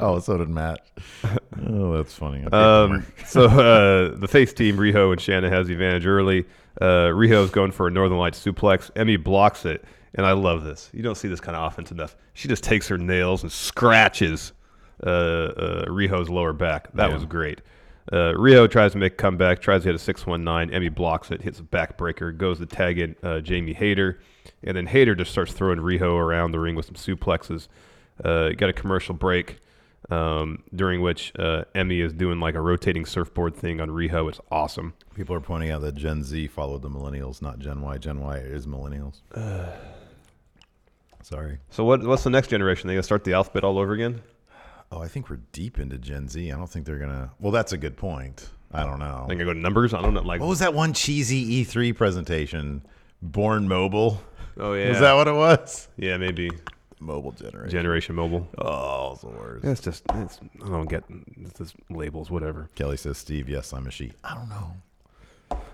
Oh, so did Matt. Oh, that's funny. Okay, so the face team, Riho and Shanna, has the advantage early. Riho's going for a Northern Lights suplex. Emi blocks it, and I love this. You don't see this kind of offense enough. She just takes her nails and scratches Riho's lower back. That was great. Riho tries to make a comeback, tries to hit a 619. Emi blocks it, hits a backbreaker, goes to tag in Jamie Hayter. And then Hayter just starts throwing Riho around the ring with some suplexes. Got a commercial break during which Emi is doing like a rotating surfboard thing on Riho. It's awesome. People are pointing out that Gen Z followed the millennials, not Gen Y. Gen Y is millennials. Sorry. So what's the next generation? They going to start the alphabet all over again? Oh, I think we're deep into Gen Z. I don't think they're going to. Well, that's a good point. I don't know. They're going to go to numbers? I don't know. Like, what was that one cheesy E3 presentation? Born Mobile? Oh, yeah. Was that what it was? Yeah, maybe. Mobile generation. Generation mobile. Oh, it's the worst. I don't get it's labels, whatever. Kelly says, Steve, yes, I'm a she. I don't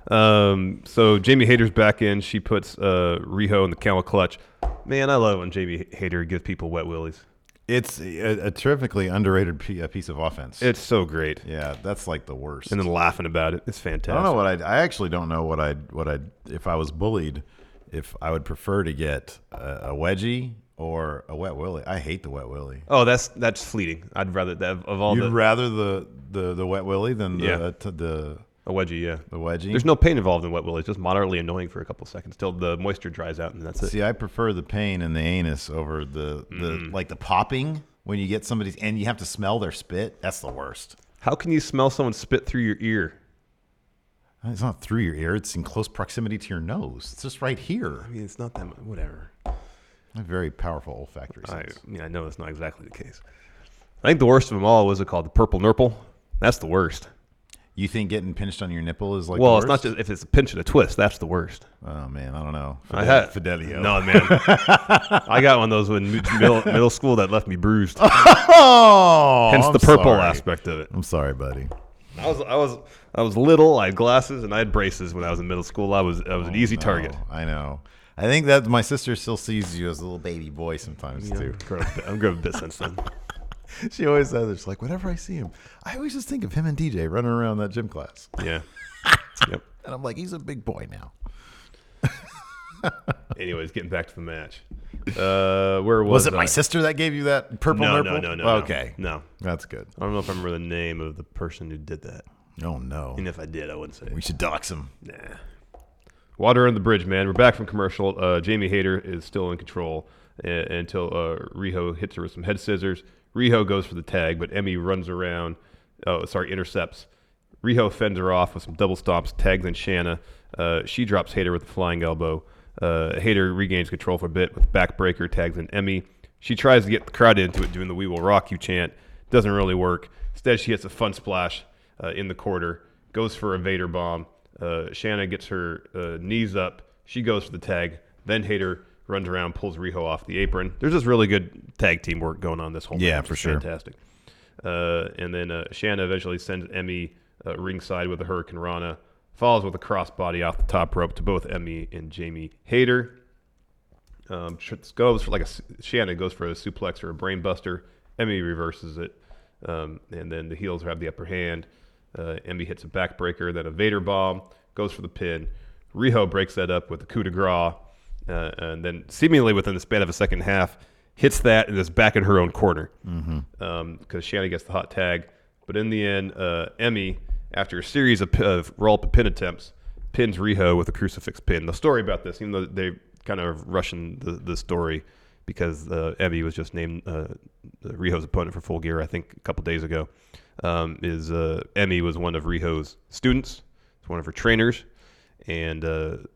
know. So Jamie Hayter's back in. She puts Riho in the camel clutch. Man, I love when Jamie Hayter gives people wet willies. It's a terrifically underrated piece of offense. It's so great. Yeah, that's like the worst. And then laughing about it. It's fantastic. I don't know I actually don't know what I'd if I was bullied, if I would prefer to get a wedgie or a wet willy. I hate the wet willy. Oh, that's fleeting. I'd rather that of all. You'd rather the wet willy than the a wedgie, yeah. The wedgie. There's no pain involved in wet willy. It's just moderately annoying for a couple seconds till the moisture dries out, and that's it. See, I prefer the pain in the anus over the like the popping. when you get somebody's and you have to smell their spit. That's the worst. How can you smell someone spit through your ear? It's not through your ear. It's in close proximity to your nose. It's just right here. I mean, it's not that much. Whatever. I have very powerful olfactory sense. I know that's not exactly the case. I think the worst of them all, was it called the purple nurple? That's the worst. You think getting pinched on your nipple is like well, the it's worst? not just if it's a pinch and a twist. That's the worst. Oh, man. I don't know. Fidelio. No, man. I got one of those in middle school that left me bruised. Oh, Hence the purple aspect of it. I'm sorry, buddy. I was little. I had glasses and I had braces when I was in middle school. I was an easy target. I know. I think that my sister still sees you as a little baby boy sometimes too. I'm grown a bit since then. She always says it's like whenever I see him, I always just think of him and DJ running around that gym class. Yeah. Yep. And I'm like, he's a big boy now. Anyways, getting back to the match. Where was it? My sister that gave you that purple nurple? No. Okay. No. That's good. I don't know if I remember the name of the person who did that. Oh, no. And if I did, I wouldn't say it. We should dox him. Nah. Water on the bridge, man. We're back from commercial. Jamie Hayter is still in control until Riho hits her with some head scissors. Riho goes for the tag, but Emmy runs around. Intercepts. Riho fends her off with some double stomps, tags in Shanna. She drops Hayter with a flying elbow. Hayter regains control for a bit with backbreaker, tags in Emmy. She tries to get the crowd into it, doing the "We Will Rock You" chant. Doesn't really work. Instead, she hits a fun splash in the quarter. Goes for a Vader bomb. Shanna gets her knees up. She goes for the tag. Then Hayter runs around, pulls Riho off the apron. There's just really good tag team work going on this whole match. Yeah, for sure. Fantastic. And then Shanna eventually sends Emmy ringside with a Hurricane Rana. Falls with a crossbody off the top rope to both Emmy and Jamie Hayter. Shanna goes for a suplex or a brain buster. Emmy reverses it. And then the heels have the upper hand. Emmy hits a backbreaker, then a Vader bomb, goes for the pin. Riho breaks that up with a coup de grace, and then seemingly within the span of a second half, hits that and is back in her own corner because Shanna gets the hot tag. But in the end, Emmy, after a series of roll-up pin attempts, pins Riho with a crucifix pin. The story about this, even though they kind of rushing the story because Emmy was just named Riho's opponent for Full Gear, I think, a couple days ago, is Emmy was one of Riho's students. It's one of her trainers. And the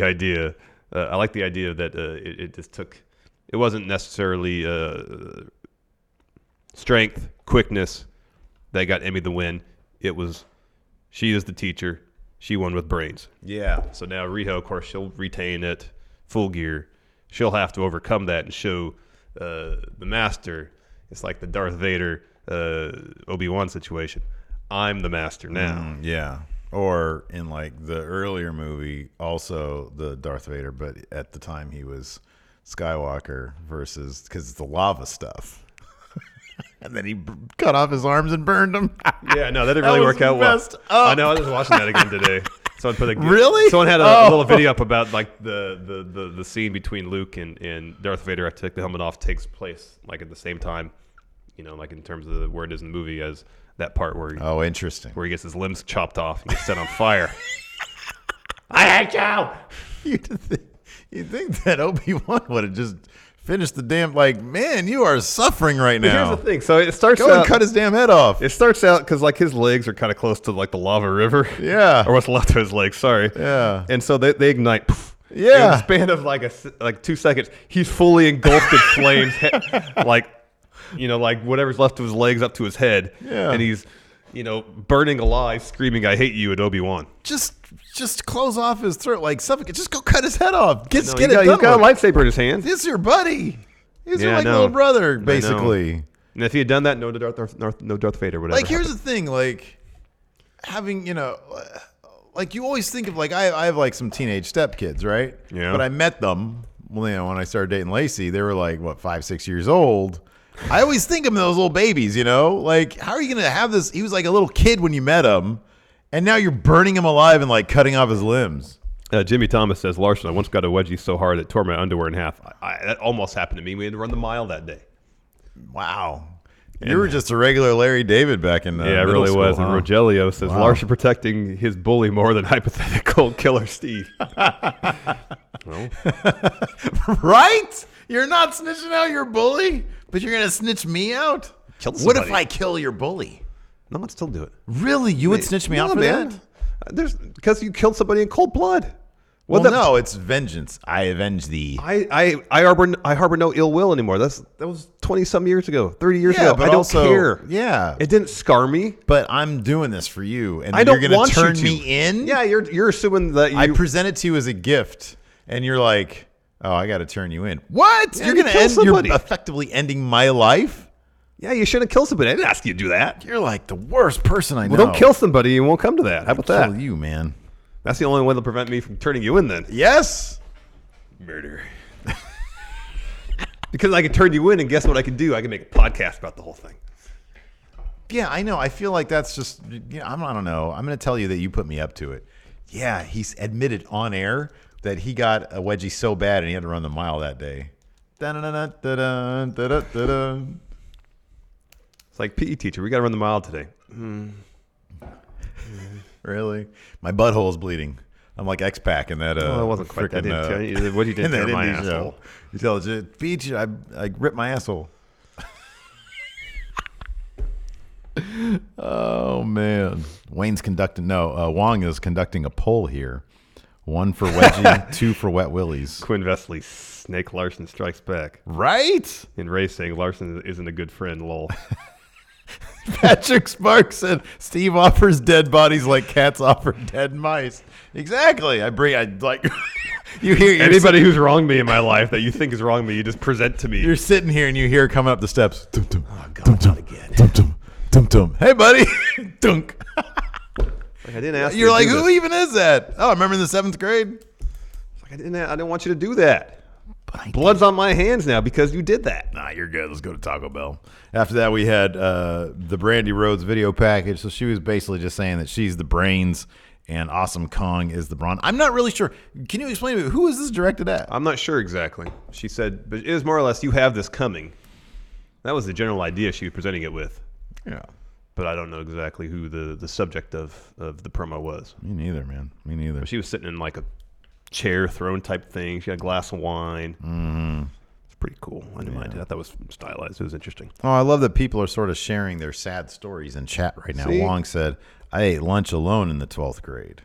idea, I like the idea that it just took, it wasn't necessarily strength, quickness that got Emmy the win. It was, she is the teacher. She won with brains. Yeah. So now Riho, of course, she'll retain it, Full Gear. She'll have to overcome that and show the master. It's like the Darth Vader, Obi-Wan situation. I'm the master now. Yeah. Or in like the earlier movie, also the Darth Vader, but at the time he was Skywalker versus, because it's the lava stuff. And then he cut off his arms and burned them. Yeah, no, that didn't really work out well. Oh. I know, I was watching that again today. Someone put Really? Someone had a little video up about like the scene between Luke and Darth Vader after take the helmet off takes place like at the same time, you know, like in terms of where it is in the movie as that part where Interesting. where he gets his limbs chopped off and gets set on fire. I hate you. You'd think that Obi-Wan would have just finished the damn, like, man, you are suffering right But now. here's the thing. So it starts Go out, and cut his damn head off. It starts out because like his legs are kind of close to like the lava river. Yeah. Or what's left of his legs. Sorry. Yeah. And so they ignite. Poof. Yeah. In the span of like 2 seconds, he's fully engulfed in flames, like, you know, like whatever's left of his legs up to his head. Yeah. And he's, you know, burning alive, screaming, "I hate you" at Obi-Wan. Just close off his throat, like suffocate. Just go cut his head off. He's He's got a lightsaber in his hand. This is your buddy. He's your Yeah, I like know. little brother, I know. basically. And if he had done that, no Darth Vader would ever Like, here's happen. the thing, like, having, you know, like, you always think of, like, I have, like, some teenage stepkids, right? Yeah. But I met them, well, you know, when I started dating Lacey, they were, like, what, 5, 6 years old. I always think of them as those little babies, you know? Like, how are you going to have this? He was, like, a little kid when you met him, and now you're burning him alive and, like, cutting off his limbs. Jimmy Thomas says, Larson, I once got a wedgie so hard it tore my underwear in half. That almost happened to me. We had to run the mile that day. Wow. You were just a regular Larry David back in Yeah, it middle really school, was. huh? And Rogelio says, Wow. Larson protecting his bully more than hypothetical killer Steve. Well, Right? You're not snitching out your bully, but you're gonna snitch me out. Killed What somebody. if I kill your bully? No, I'd still do it. Really? You would snitch me out for that? Because you killed somebody in cold blood. Well, no, it's vengeance. I avenge thee. I harbor no ill will anymore. That was 20-some years ago, 30 years ago. but I don't also, care. Yeah. It didn't scar me. But I'm doing this for you, and I don't you're going want to turn you to. me in? Yeah, you're assuming that you... I present it to you as a gift, and you're like, oh, I got to turn you in. What? Yeah, you're you going to kill end? somebody. You're effectively ending my life? Yeah, you shouldn't kill somebody. I didn't ask you to do that. You're like the worst person I know. Well, don't kill somebody. You won't come to that. How about that? Kill you, man. That's the only way they'll prevent me from turning you in then. Yes. Murder. Because I can turn you in, and guess what I can do? I can make a podcast about the whole thing. Yeah, I know. I feel like that's just, I don't know. I'm going to tell you that you put me up to it. Yeah, he's admitted on air that he got a wedgie so bad and he had to run the mile that day. Da-da-da-da-da-da, da-da-da-da. It's like, PE teacher, we got to run the mile today. Really? My butthole is bleeding. I'm like X-Pac in that. Well, it wasn't quite that. What you did in that to my indie asshole? show. You tell it, Beach, I ripped my asshole. Oh man, Wong is conducting a poll here. 1 for wedgie, 2 for wet willies. Quinn Vesely, Snake Larson strikes back. Right? In racing, Larson isn't a good friend, lol. Patrick Sparks said Steve offers dead bodies like cats offer dead mice. Exactly. You hear Anybody who's wronged me in my life that you think is wronged me, you just present to me. You're sitting here and you hear coming up the steps. Dum, dum, Oh, God, not again. dum, dum, dum, dum. Hey, buddy. Dunk. Like, I didn't ask You're you to like, do who this. even is that? Oh, I remember in the 7th grade. Like, I didn't want you to do that. But Blood's on my hands now because you did that. Nah, you're good. Let's go to Taco Bell. After that, we had the Brandy Rhodes video package. So she was basically just saying that she's the brains and Awesome Kong is the brawn. I'm not really sure. Can you explain to me, who is this directed at? I'm not sure exactly. She said, but it was more or less, you have this coming. That was the general idea she was presenting it with. Yeah. But I don't know exactly who the subject of the promo was. Me neither, man. Me neither. But she was sitting in like a chair throne type thing. She had a glass of wine. Mm-hmm. It's pretty cool. I didn't mind it. I thought it was stylized. It was interesting. Oh, I love that people are sort of sharing their sad stories in chat right now. See? Wong said, I ate lunch alone in the 12th grade.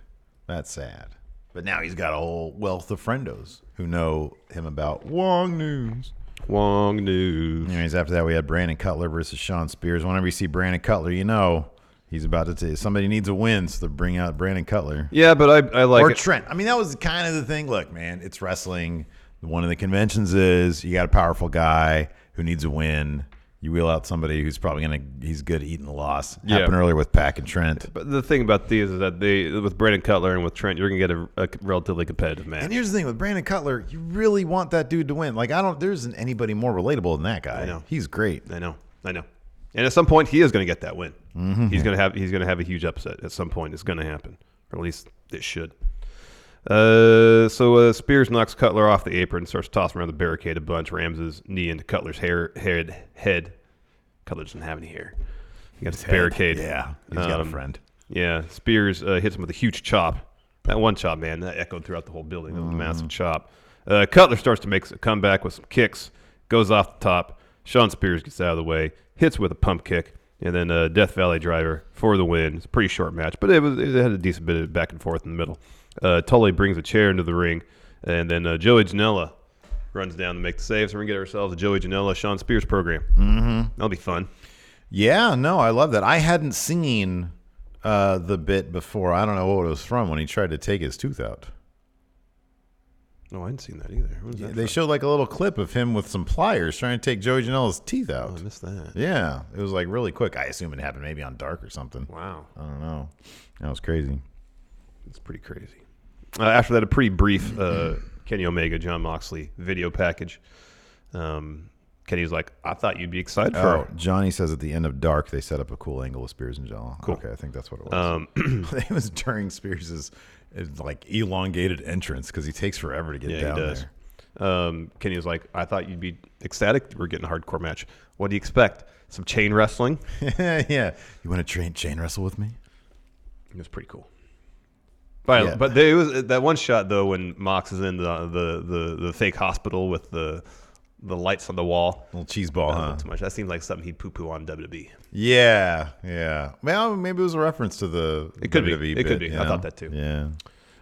That's sad. But now he's got a whole wealth of friendos who know him about Wong News. Wong News. Anyways, after that, we had Brandon Cutler versus Sean Spears. Whenever you see Brandon Cutler, you know he's about to tell you somebody needs a win, so they bring out Brandon Cutler. Yeah, but I like or it. Trent. I mean, that was kind of the thing. Look, man, it's wrestling. One of the conventions is you got a powerful guy who needs a win. You wheel out somebody who's probably he's good at eating the loss. Yeah. Happened earlier with Pac and Trent. But the thing about these is that with Brandon Cutler and with Trent, you're going to get a relatively competitive match. And here's the thing with Brandon Cutler, you really want that dude to win. Like, there isn't anybody more relatable than that guy. I know. He's great. I know. And at some point, he is going to get that win. Mm-hmm. He's going to have a huge upset at some point. It's going to happen, or at least it should. So Spears knocks Cutler off the apron, starts tossing around the barricade a bunch, rams his knee into Cutler's head. Cutler doesn't have any hair. He got his barricade. Yeah, he's got a friend. Yeah, Spears hits him with a huge chop. That one chop, man, that echoed throughout the whole building. That was a massive chop. Cutler starts to make a comeback with some kicks, goes off the top. Sean Spears gets out of the way, hits with a pump kick, and then Death Valley Driver for the win. It's a pretty short match, but it had a decent bit of back and forth in the middle. Tully brings a chair into the ring, and then Joey Janela runs down to make the save. So we're going to get ourselves a Joey Janela, Sean Spears program. Mm-hmm. That'll be fun. Yeah, no, I love that. I hadn't seen the bit before. I don't know what it was from when he tried to take his tooth out. No, I hadn't seen that either. What was that They from? showed like a little clip of him with some pliers trying to take Joey Janela's teeth out. Oh, I missed that. Yeah, it was like really quick. I assume it happened maybe on Dark or something. Wow. I don't know. That was crazy. It's pretty crazy. After that, a pretty brief Kenny Omega, John Moxley video package. Kenny's like, I thought you'd be excited for Oh, Johnny says at the end of Dark, they set up a cool angle with Spears and Janela. Cool. Okay, I think that's what it was. It was during Spears' like elongated entrance because he takes forever to get down he does. there. Kenny was like, I thought you'd be ecstatic. We're getting a hardcore match. What do you expect? Some chain wrestling? Yeah. You want to chain wrestle with me? It was pretty cool. But, Yeah. but there was that one shot though when Mox is in the fake hospital with the the lights on the wall. Little cheese ball, huh? Too much. That seems like something he'd poo-poo on WWE. Yeah. Well, maybe it was a reference to the It could WWE be. It bit, could be. you I know? thought that too. Yeah.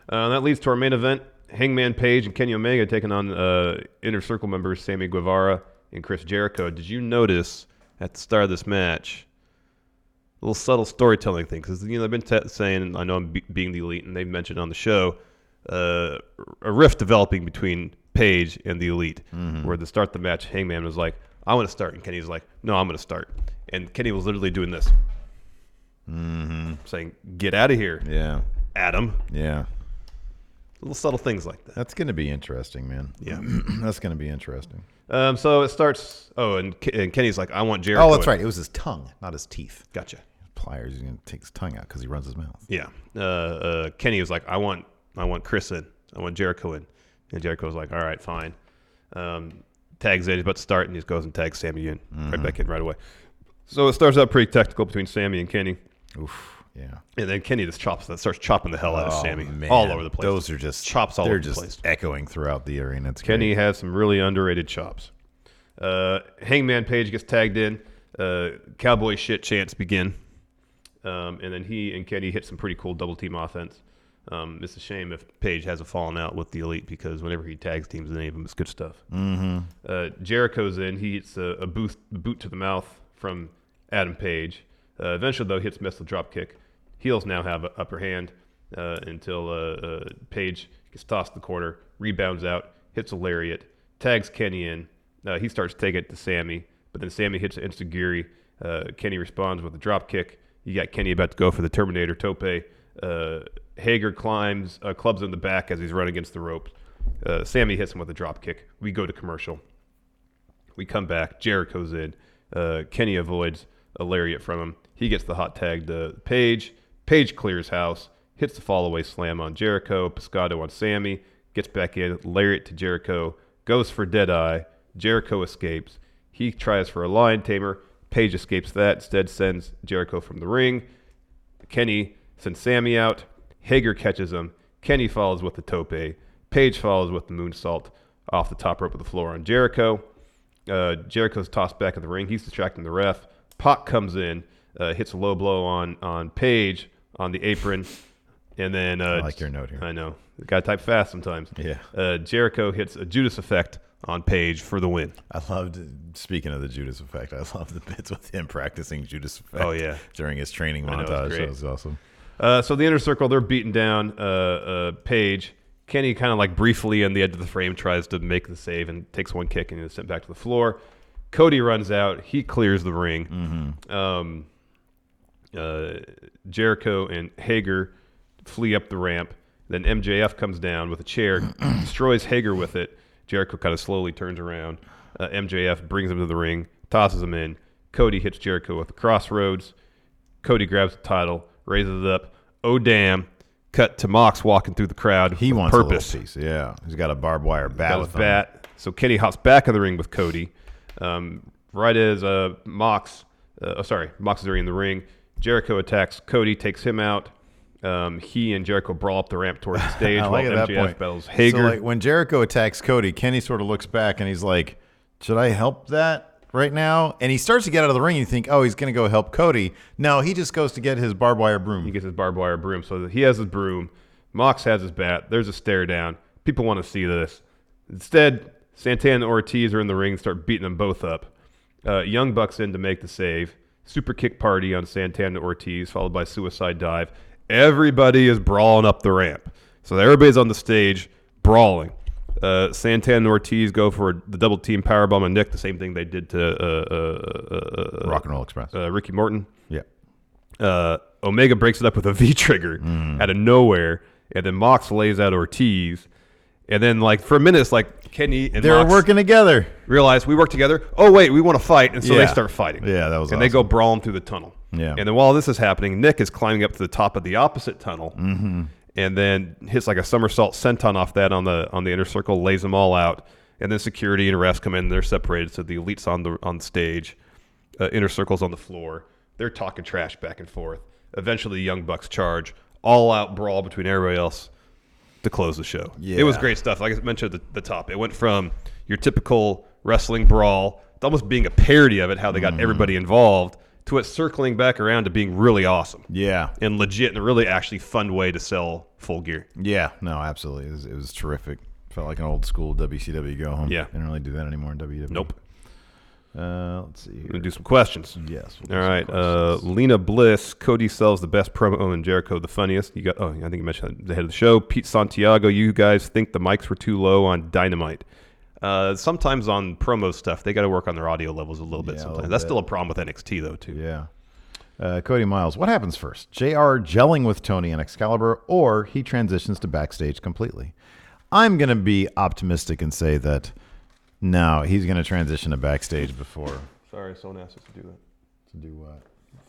That leads to our main event. Hangman Page and Kenny Omega taking on Inner Circle members Sammy Guevara and Chris Jericho. Did you notice at the start of this match a little subtle storytelling thing? Because they've been saying, I know I'm being the Elite, and they've mentioned on the show a rift developing between Page and the Elite, where to start the match, Hangman was like, I want to start, and Kenny's like, no, I'm going to start. And Kenny was literally doing this, saying, get out of here, Yeah. Adam. Yeah. Little subtle things like that. That's going to be interesting, man. Yeah. That's going to be interesting. So it starts. Oh, and Kenny's like, I want Jericho. Oh, that's right. It was his tongue, not his teeth. Gotcha. Pliers, he's going to take his tongue out because he runs his mouth. Yeah. Kenny was like, I want Chris in. I want Jericho in. And Jericho was like, all right, fine. Tags in. He's about to start, and he just goes and tags Sammy in. Right back in right away. So it starts out pretty technical between Sammy and Kenny. Oof. Yeah. And then Kenny just starts chopping the hell out of Sammy. Man. All over the place. Those are just chops all over the place. They're just echoing throughout the arena. It's Kenny great. has some really underrated chops. Hangman Page gets tagged in. Cowboy shit chants begin. And then he and Kenny hit some pretty cool double team offense. It's a shame if Page hasn't fallen out with the Elite, because whenever he tags teams with any of them, it's good stuff. Jericho's in. He hits a boot to the mouth from Adam Page. Eventually, though, hits missile drop kick. Heels now have an upper hand until Page gets tossed in the corner, rebounds out, hits a lariat, tags Kenny in. He starts taking it to Sammy, but then Sammy hits an instigiri. Kenny responds with a drop kick. You got Kenny about to go for the Terminator tope. Hager clubs him in the back as he's running against the ropes. Sammy hits him with a drop kick. We go to commercial. We come back. Jericho's in. Kenny avoids a lariat from him. He gets the hot tag to Page. Page clears house, hits the fall-away slam on Jericho, Pescado on Sammy, gets back in, lariat to Jericho, goes for Deadeye. Jericho escapes. He tries for a lion tamer. Page escapes that, instead sends Jericho from the ring. Kenny sends Sammy out. Hager catches him. Kenny follows with the tope. Page follows with the moonsault off the top rope of the floor on Jericho. Jericho's tossed back in the ring. He's distracting the ref. Pac comes in, hits a low blow on Page on the apron, and then I like your note here. I know, got to type fast sometimes. Yeah. Jericho hits a Judas effect on Page for the win. I loved, speaking of the Judas effect, I love the bits with him practicing Judas effect. Oh, yeah. During his training I know, it's montage. great. That was awesome. So the Inner Circle, they're beating down Page. Kenny kind of like briefly on the edge of the frame tries to make the save and takes one kick and is sent back to the floor. Cody runs out. He clears the ring. Jericho and Hager flee up the ramp. Then MJF comes down with a chair, destroys Hager with it. Jericho kind of slowly turns around. MJF brings him to the ring, tosses him in. Cody hits Jericho with the crossroads. Cody grabs the title, raises it up. Oh, damn. Cut to Mox walking through the crowd. He with wants purpose. a little piece. Yeah. He's got a barbed wire bat Got with his him. bat. So Kenny hops back in the ring with Cody. Right as Mox is already in the ring. Jericho attacks Cody, takes him out. He and Jericho brawl up the ramp towards the stage I while like at that MJF point. battles Hager. So like when Jericho attacks Cody, Kenny sort of looks back and he's like, should I help that right now? And he starts to get out of the ring and you think, oh, he's going to go help Cody. No, he just goes to get his barbed wire broom. He gets his barbed wire broom. So he has his broom. Mox has his bat. There's a stare down. People want to see this. Instead, Santana and Ortiz are in the ring and start beating them both up. Young Bucks in to make the save. Super kick party on Santana and Ortiz, followed by suicide dive. Everybody is brawling up the ramp. So everybody's on the stage brawling. Santana and Ortiz go for the double team powerbomb on Nick, the same thing they did to Rock and Roll Express. Ricky Morton. Yeah. Omega breaks it up with a V-trigger out of nowhere, and then Mox lays out Ortiz. And then, like, for a minute, it's like Kenny and They were Mox working together. realize we work together. Oh, wait, we want to fight. And so they start fighting. Yeah, that was And they go brawling through the tunnel. Yeah. And then while this is happening, Nick is climbing up to the top of the opposite tunnel and then hits like a somersault senton off that on the Inner Circle, lays them all out. And then security and refs come in and they're separated. So the Elite's on the stage. Inner Circle's on the floor. They're talking trash back and forth. Eventually, the Young Bucks charge. All-out brawl between everybody else to close the show. Yeah. It was great stuff. Like I mentioned at the top, it went from your typical wrestling brawl, almost being a parody of it, how they got everybody involved, to it circling back around to being really awesome. Yeah. And legit and a really actually fun way to sell Full Gear. Yeah, no, absolutely. It was terrific. Felt like an old school WCW go home. Yeah. They don't really do that anymore in WWE. Nope. Let's see We're here. going to do some questions. Yes. All right. Lena Bliss, Cody sells the best promo and Jericho the funniest. You got. I think you mentioned that at the head of the show. Pete Santiago, you guys think the mics were too low on Dynamite. Sometimes on promo stuff, they got to work on their audio levels a little bit sometimes. little That's bit. still a problem with NXT, though, too. Yeah. Cody Miles, what happens first? JR gelling with Tony and Excalibur, or he transitions to backstage completely? I'm going to be optimistic and say that no, he's going to transition to backstage before. Sorry, someone asked us to do that. To do what?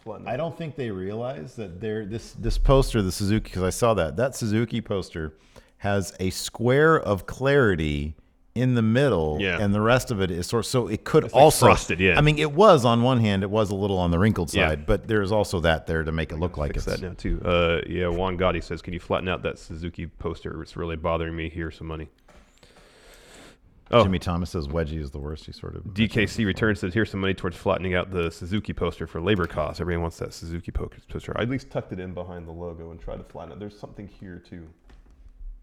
Flatten I don't think they realize that this poster, the Suzuki, because I saw that Suzuki poster has a square of clarity in the middle, and the rest of it is so it could it's also like frosted. Yeah, I mean, it was on one hand, it was a little on the wrinkled side, Yeah. but there's also that there to make it look like fix it's that now too. Juan Gotti says, "Can you flatten out that Suzuki poster? It's really bothering me. Here's some money." Oh, Jimmy Thomas says Wedgie is the worst. He sort of DKC returns says, "Here's some money towards flattening out the Suzuki poster for labor costs. Everyone wants that Suzuki poster. I at least tucked it in behind the logo and tried to flatten it. There's something here too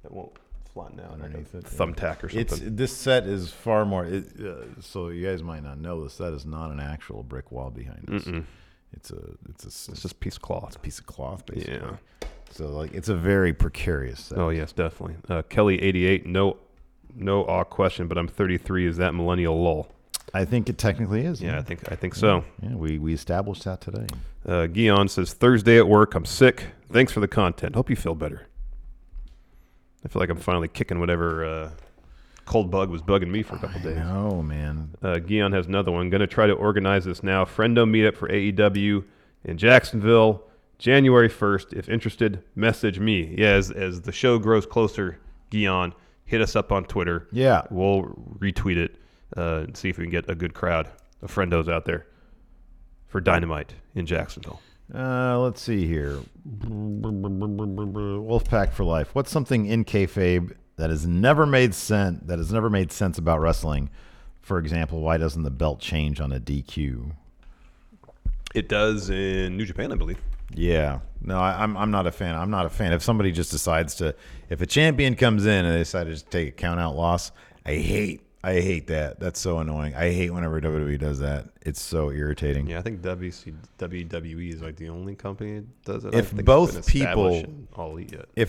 that won't flatten out Underneath like a it, thumbtack or something." This set is far more. So you guys might not know, the set is not an actual brick wall behind us. It's just a piece of cloth. It's a piece of cloth, basically. Yeah. So like it's a very precarious set. Oh yes, definitely. Kelly88, no question, but I'm 33. Is that millennial lull? I think it technically is. Yeah, I think so. Yeah, we established that today. Guion says, Thursday at work, I'm sick. Thanks for the content. Hope you feel better. I feel like I'm finally kicking whatever cold bug was bugging me for a couple days. Oh, man. Guion has another one. Going to try to organize this now. Friendo meetup for AEW in Jacksonville, January 1st. If interested, message me. Yeah, as the show grows closer, Guion, hit us up on Twitter. Yeah. We'll retweet it and see if we can get a good crowd of friendos out there for Dynamite in Jacksonville. Let's see here. Wolfpack for life. What's something in kayfabe that has never made sense about wrestling? For example, why doesn't the belt change on a DQ? It does in New Japan, I believe. Yeah. No, I'm not a fan. I'm not a fan. If somebody just decides to, if a champion comes in and they decide to just take a count out loss, I hate that. That's so annoying. I hate whenever WWE does that. It's so irritating. Yeah, I think WWE is like the only company that does it. If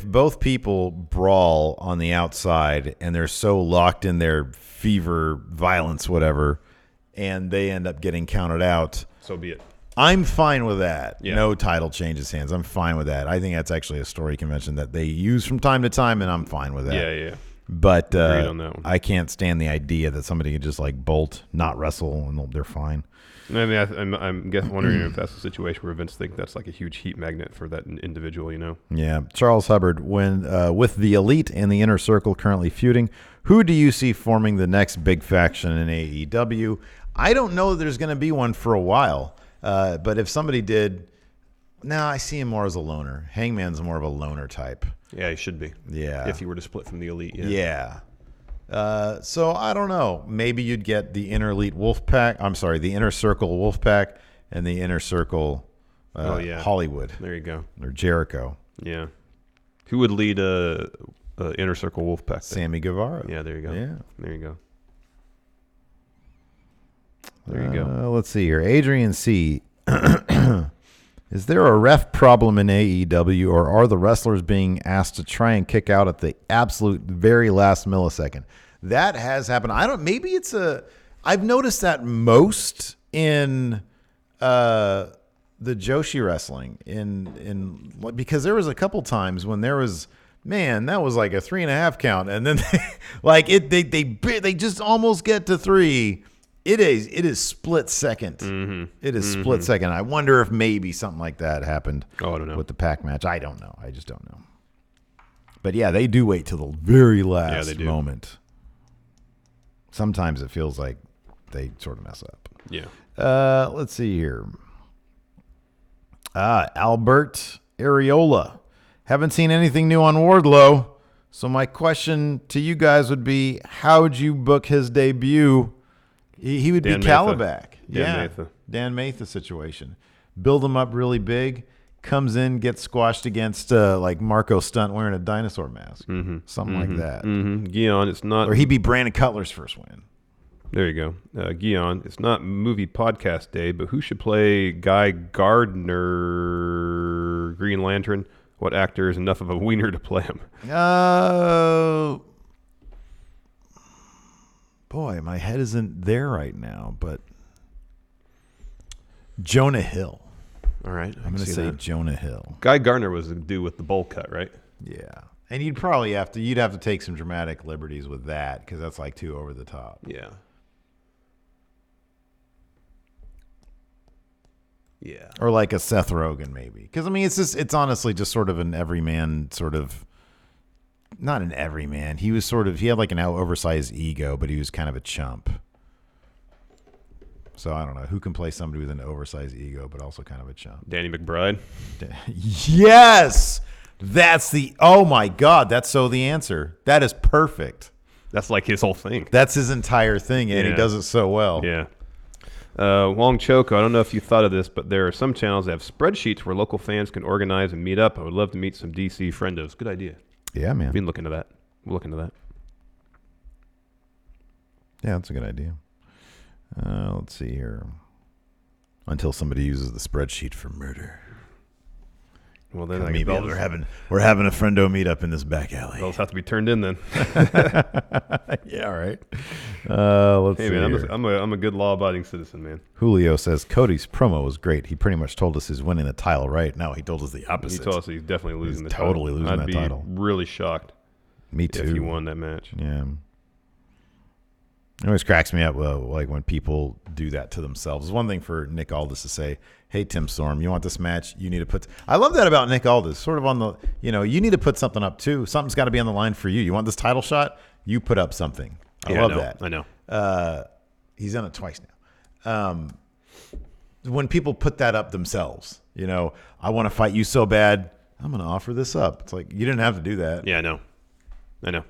both people brawl on the outside and they're so locked in their fever, violence, whatever, and they end up getting counted out, so be it. I'm fine with that. Yeah. No title changes hands. I'm fine with that. I think that's actually a story convention that they use from time to time, and I'm fine with that. Yeah. But Agreed on that one. I can't stand the idea that somebody could just like bolt, not wrestle, and they're fine. I mean, I'm wondering if that's a situation where Vince thinks that's like a huge heat magnet for that individual, you know? Yeah. Charles Hubbard, when with the Elite and the Inner Circle currently feuding, who do you see forming the next big faction in AEW? I don't know that there's going to be one for a while. But if somebody did, I see him more as a loner. Hangman's more of a loner type. Yeah, he should be. Yeah. If he were to split from the Elite. Yeah. So I don't know. Maybe you'd get the Inner Elite Wolfpack. I'm sorry, the Inner Circle Wolfpack and the Inner Circle Hollywood. There you go. Or Jericho. Yeah. Who would lead a Inner Circle Wolfpack? Sammy Guevara. Yeah, there you go. Yeah. There you go. There you go. Let's see here. Adrian C. Is there a ref problem in AEW, or are the wrestlers being asked to try and kick out at the absolute very last millisecond? That has happened. Maybe it's I've noticed that most in the Joshi wrestling because there was a couple times when there was, that was like a 3.5 count, and then they just almost get to 3. It is split second. Mm-hmm. It is split second. I wonder if maybe something like that happened. Oh, I don't know. With the Pac match. I don't know. I just don't know. But yeah, they do wait till the very last moment. Sometimes it feels like they sort of mess up. Yeah. Let's see here. Albert Areola. Haven't seen anything new on Wardlow. So my question to you guys would be, how'd you book his debut? He would Dan be Matha. Calabac. Dan Matha. Dan Matha situation. Build him up really big. Comes in, gets squashed against like Marco Stunt wearing a dinosaur mask. Something like that. Guion, it's not. Or he'd be Brandon Cutler's first win. There you go. Guion, it's not movie podcast day, but who should play Guy Gardner, Green Lantern? What actor is enough of a wiener to play him? Boy, my head isn't there right now, but Jonah Hill. All right. I'm going to say Jonah Hill. Guy Gardner was the dude with the bowl cut, right? Yeah. And you'd probably have to take some dramatic liberties with that because that's like too over the top. Yeah. Yeah. Or like a Seth Rogen maybe. Because I mean it's honestly just sort of an everyman sort of, not an everyman. He had like an oversized ego, but he was kind of a chump. So I don't know who can play somebody with an oversized ego, but also kind of a chump. Danny McBride. Yes, oh my God, that's so the answer. That is perfect. That's like his whole thing. That's his entire thing, and he does it so well. Yeah. Wong Choco, I don't know if you thought of this, but there are some channels that have spreadsheets where local fans can organize and meet up. I would love to meet some DC friendos. Good idea. Yeah, man. We've been looking into that. We'll look into that. Yeah, that's a good idea. Let's see here. Until somebody uses the spreadsheet for murder. Well, then maybe we're having a friendo meetup in this back alley. Those have to be turned in then. Yeah, right. Let's see. Hey man, here. I'm a good law-abiding citizen, man. Julio says Cody's promo was great. He pretty much told us he's winning the title, right? No, he told us the opposite. He told us he's definitely losing the title. Totally losing that title. I'd be really shocked. Me too. If he won that match. Yeah. It always cracks me up, like when people do that to themselves. It's one thing for Nick Aldis to say, "Hey Tim Storm, you want this match? You need to put." I love that about Nick Aldis. Sort of on the, you need to put something up too. Something's got to be on the line for you. You want this title shot? You put up something. I love that. I know. He's done it twice now. When people put that up themselves, I want to fight you so bad, I'm going to offer this up. It's like you didn't have to do that. Yeah, I know.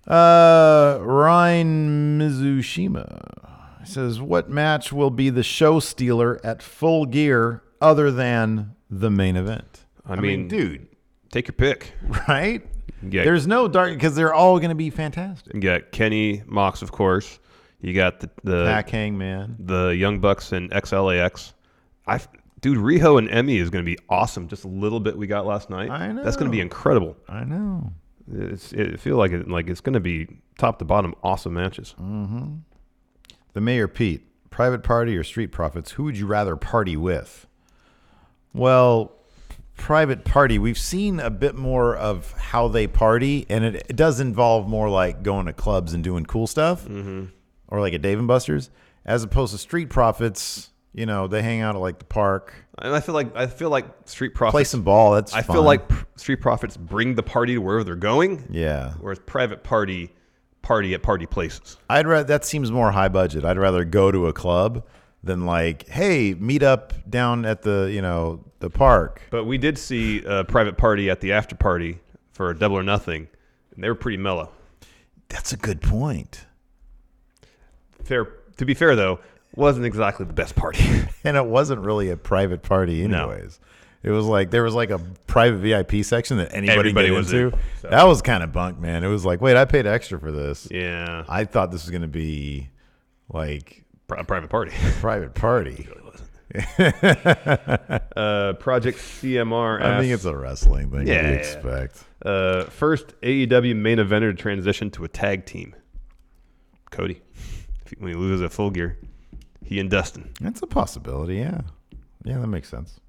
Ryan Mizushima says, what match will be the show stealer at Full Gear other than the main event? I mean, dude, take your pick. Right? There's no dark, because they're all going to be fantastic. You got Kenny Mox, of course. You got the Pac Hangman, the Young Bucks, and XLAX. Dude, Riho and Emmy is going to be awesome. Just a little bit we got last night. I know. That's going to be incredible. I know. It feel like it's going to be top to bottom awesome matches. Mm-hmm. The Mayor Pete, Private Party or Street Profits, who would you rather party with? Well, Private Party, we've seen a bit more of how they party, and it does involve more like going to clubs and doing cool stuff, or like at Dave & Buster's, as opposed to Street Profits. They hang out at like the park. And I feel like Street Profits play some ball. That's I fun. feel like Street Profits bring the party to wherever they're going. Yeah. Whereas Private Party at party places. That seems more high budget. I'd rather go to a club than like, hey, meet up down at the the park. But we did see Private Party at the after party for Double or Nothing, and they were pretty mellow. That's a good point. To be fair though, wasn't exactly the best party. And it wasn't really a private party anyways. No. It was like there was like a private VIP section that everybody was into. So. That was kind of bunk, man. It was like, wait, I paid extra for this. Yeah. I thought this was going to be like a private party. Private party. It really wasn't. Project CMR asks, I think it's a wrestling thing. Yeah, you expect. First AEW main eventer to transition to a tag team. Cody. When he loses at Full Gear. He and Dustin. That's a possibility, yeah. Yeah, that makes sense.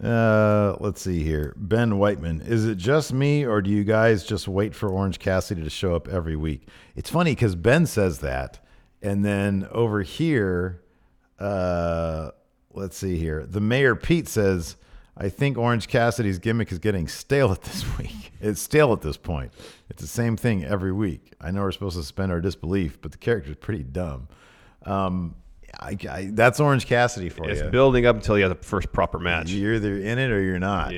Let's see here. Ben Whiteman. Is it just me, or do you guys just wait for Orange Cassidy to show up every week? It's funny because Ben says that, and then over here, let's see here. The Mayor Pete says, I think Orange Cassidy's gimmick is getting stale at this week. It's stale at this point. It's the same thing every week. I know we're supposed to suspend our disbelief, but the character's pretty dumb. That's Orange Cassidy for you. It's building up until you have the first proper match. You're either in it or you're not,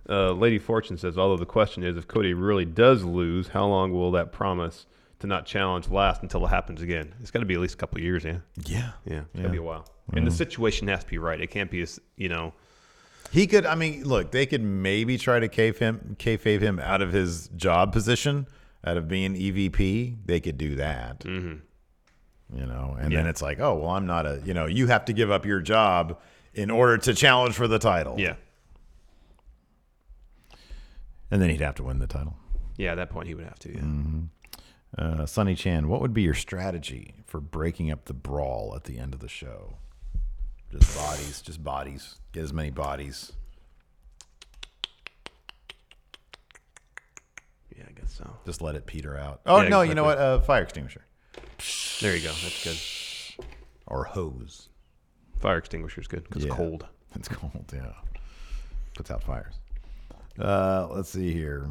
Lady Fortune says, although the question is, if Cody really does lose, how long will that promise to not challenge last until it happens again? It's got to be at least a couple of years, yeah. Yeah. Yeah, it's got to be a while. And the situation has to be right. It can't be, He could. I mean, look, they could maybe try to kayfabe him out of his job position, out of being EVP. They could do that. Mm-hmm. And then it's like, oh, well, I'm not a. You have to give up your job in order to challenge for the title. Yeah. And then he'd have to win the title. Yeah, at that point he would have to. Yeah. Mm-hmm. Sonny Chan, what would be your strategy for breaking up the brawl at the end of the show? Just bodies. Get as many bodies. Yeah, I guess so. Just let it peter out. Oh, yeah, no, exactly. You know what? Fire extinguisher. There you go. That's good. Or hose. Fire extinguisher's good because it's cold. It's cold, yeah. Puts out fires. Let's see here.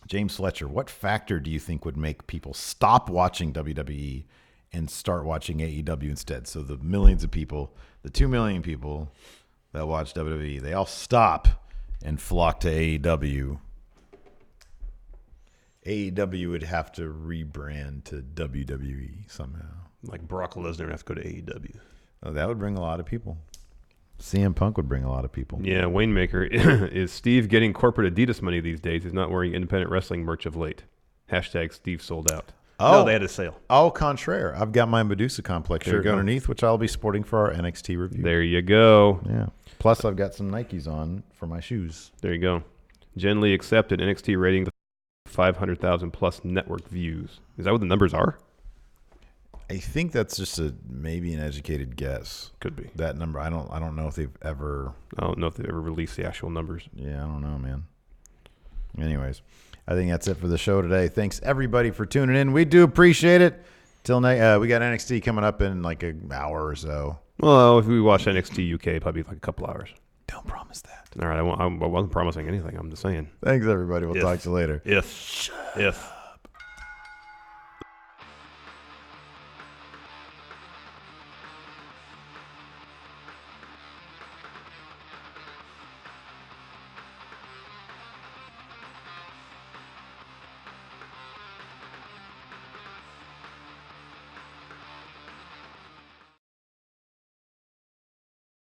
James Fletcher, what factor do you think would make people stop watching WWE and start watching AEW instead? So the millions of people, the 2 million people that watch WWE, they all stop and flock to AEW. AEW would have to rebrand to WWE somehow. Like Brock Lesnar would have to go to AEW. Oh, that would bring a lot of people. CM Punk would bring a lot of people. Yeah, Waymaker, is Steve getting corporate Adidas money these days? He's not wearing independent wrestling merch of late. Hashtag Steve sold out. Oh, no, they had a sale. Au contraire. I've got my Medusa complex shirt underneath, which I'll be sporting for our NXT review. There you go. Yeah. Plus, I've got some Nikes on for my shoes. There you go. Jen Lee accepted NXT rating 500,000 plus network views. Is that what the numbers are? I think that's just maybe an educated guess. Could be. That number, I don't know if they've ever. I don't know if they've ever released the actual numbers. Yeah, I don't know, man. Anyways, I think that's it for the show today. Thanks everybody for tuning in. We do appreciate it. Till next, we got NXT coming up in like an hour or so. Well, if we watch NXT UK, probably like a couple hours. Don't promise that. All right, I wasn't promising anything. I'm just saying. Thanks everybody. We'll talk to you later. If.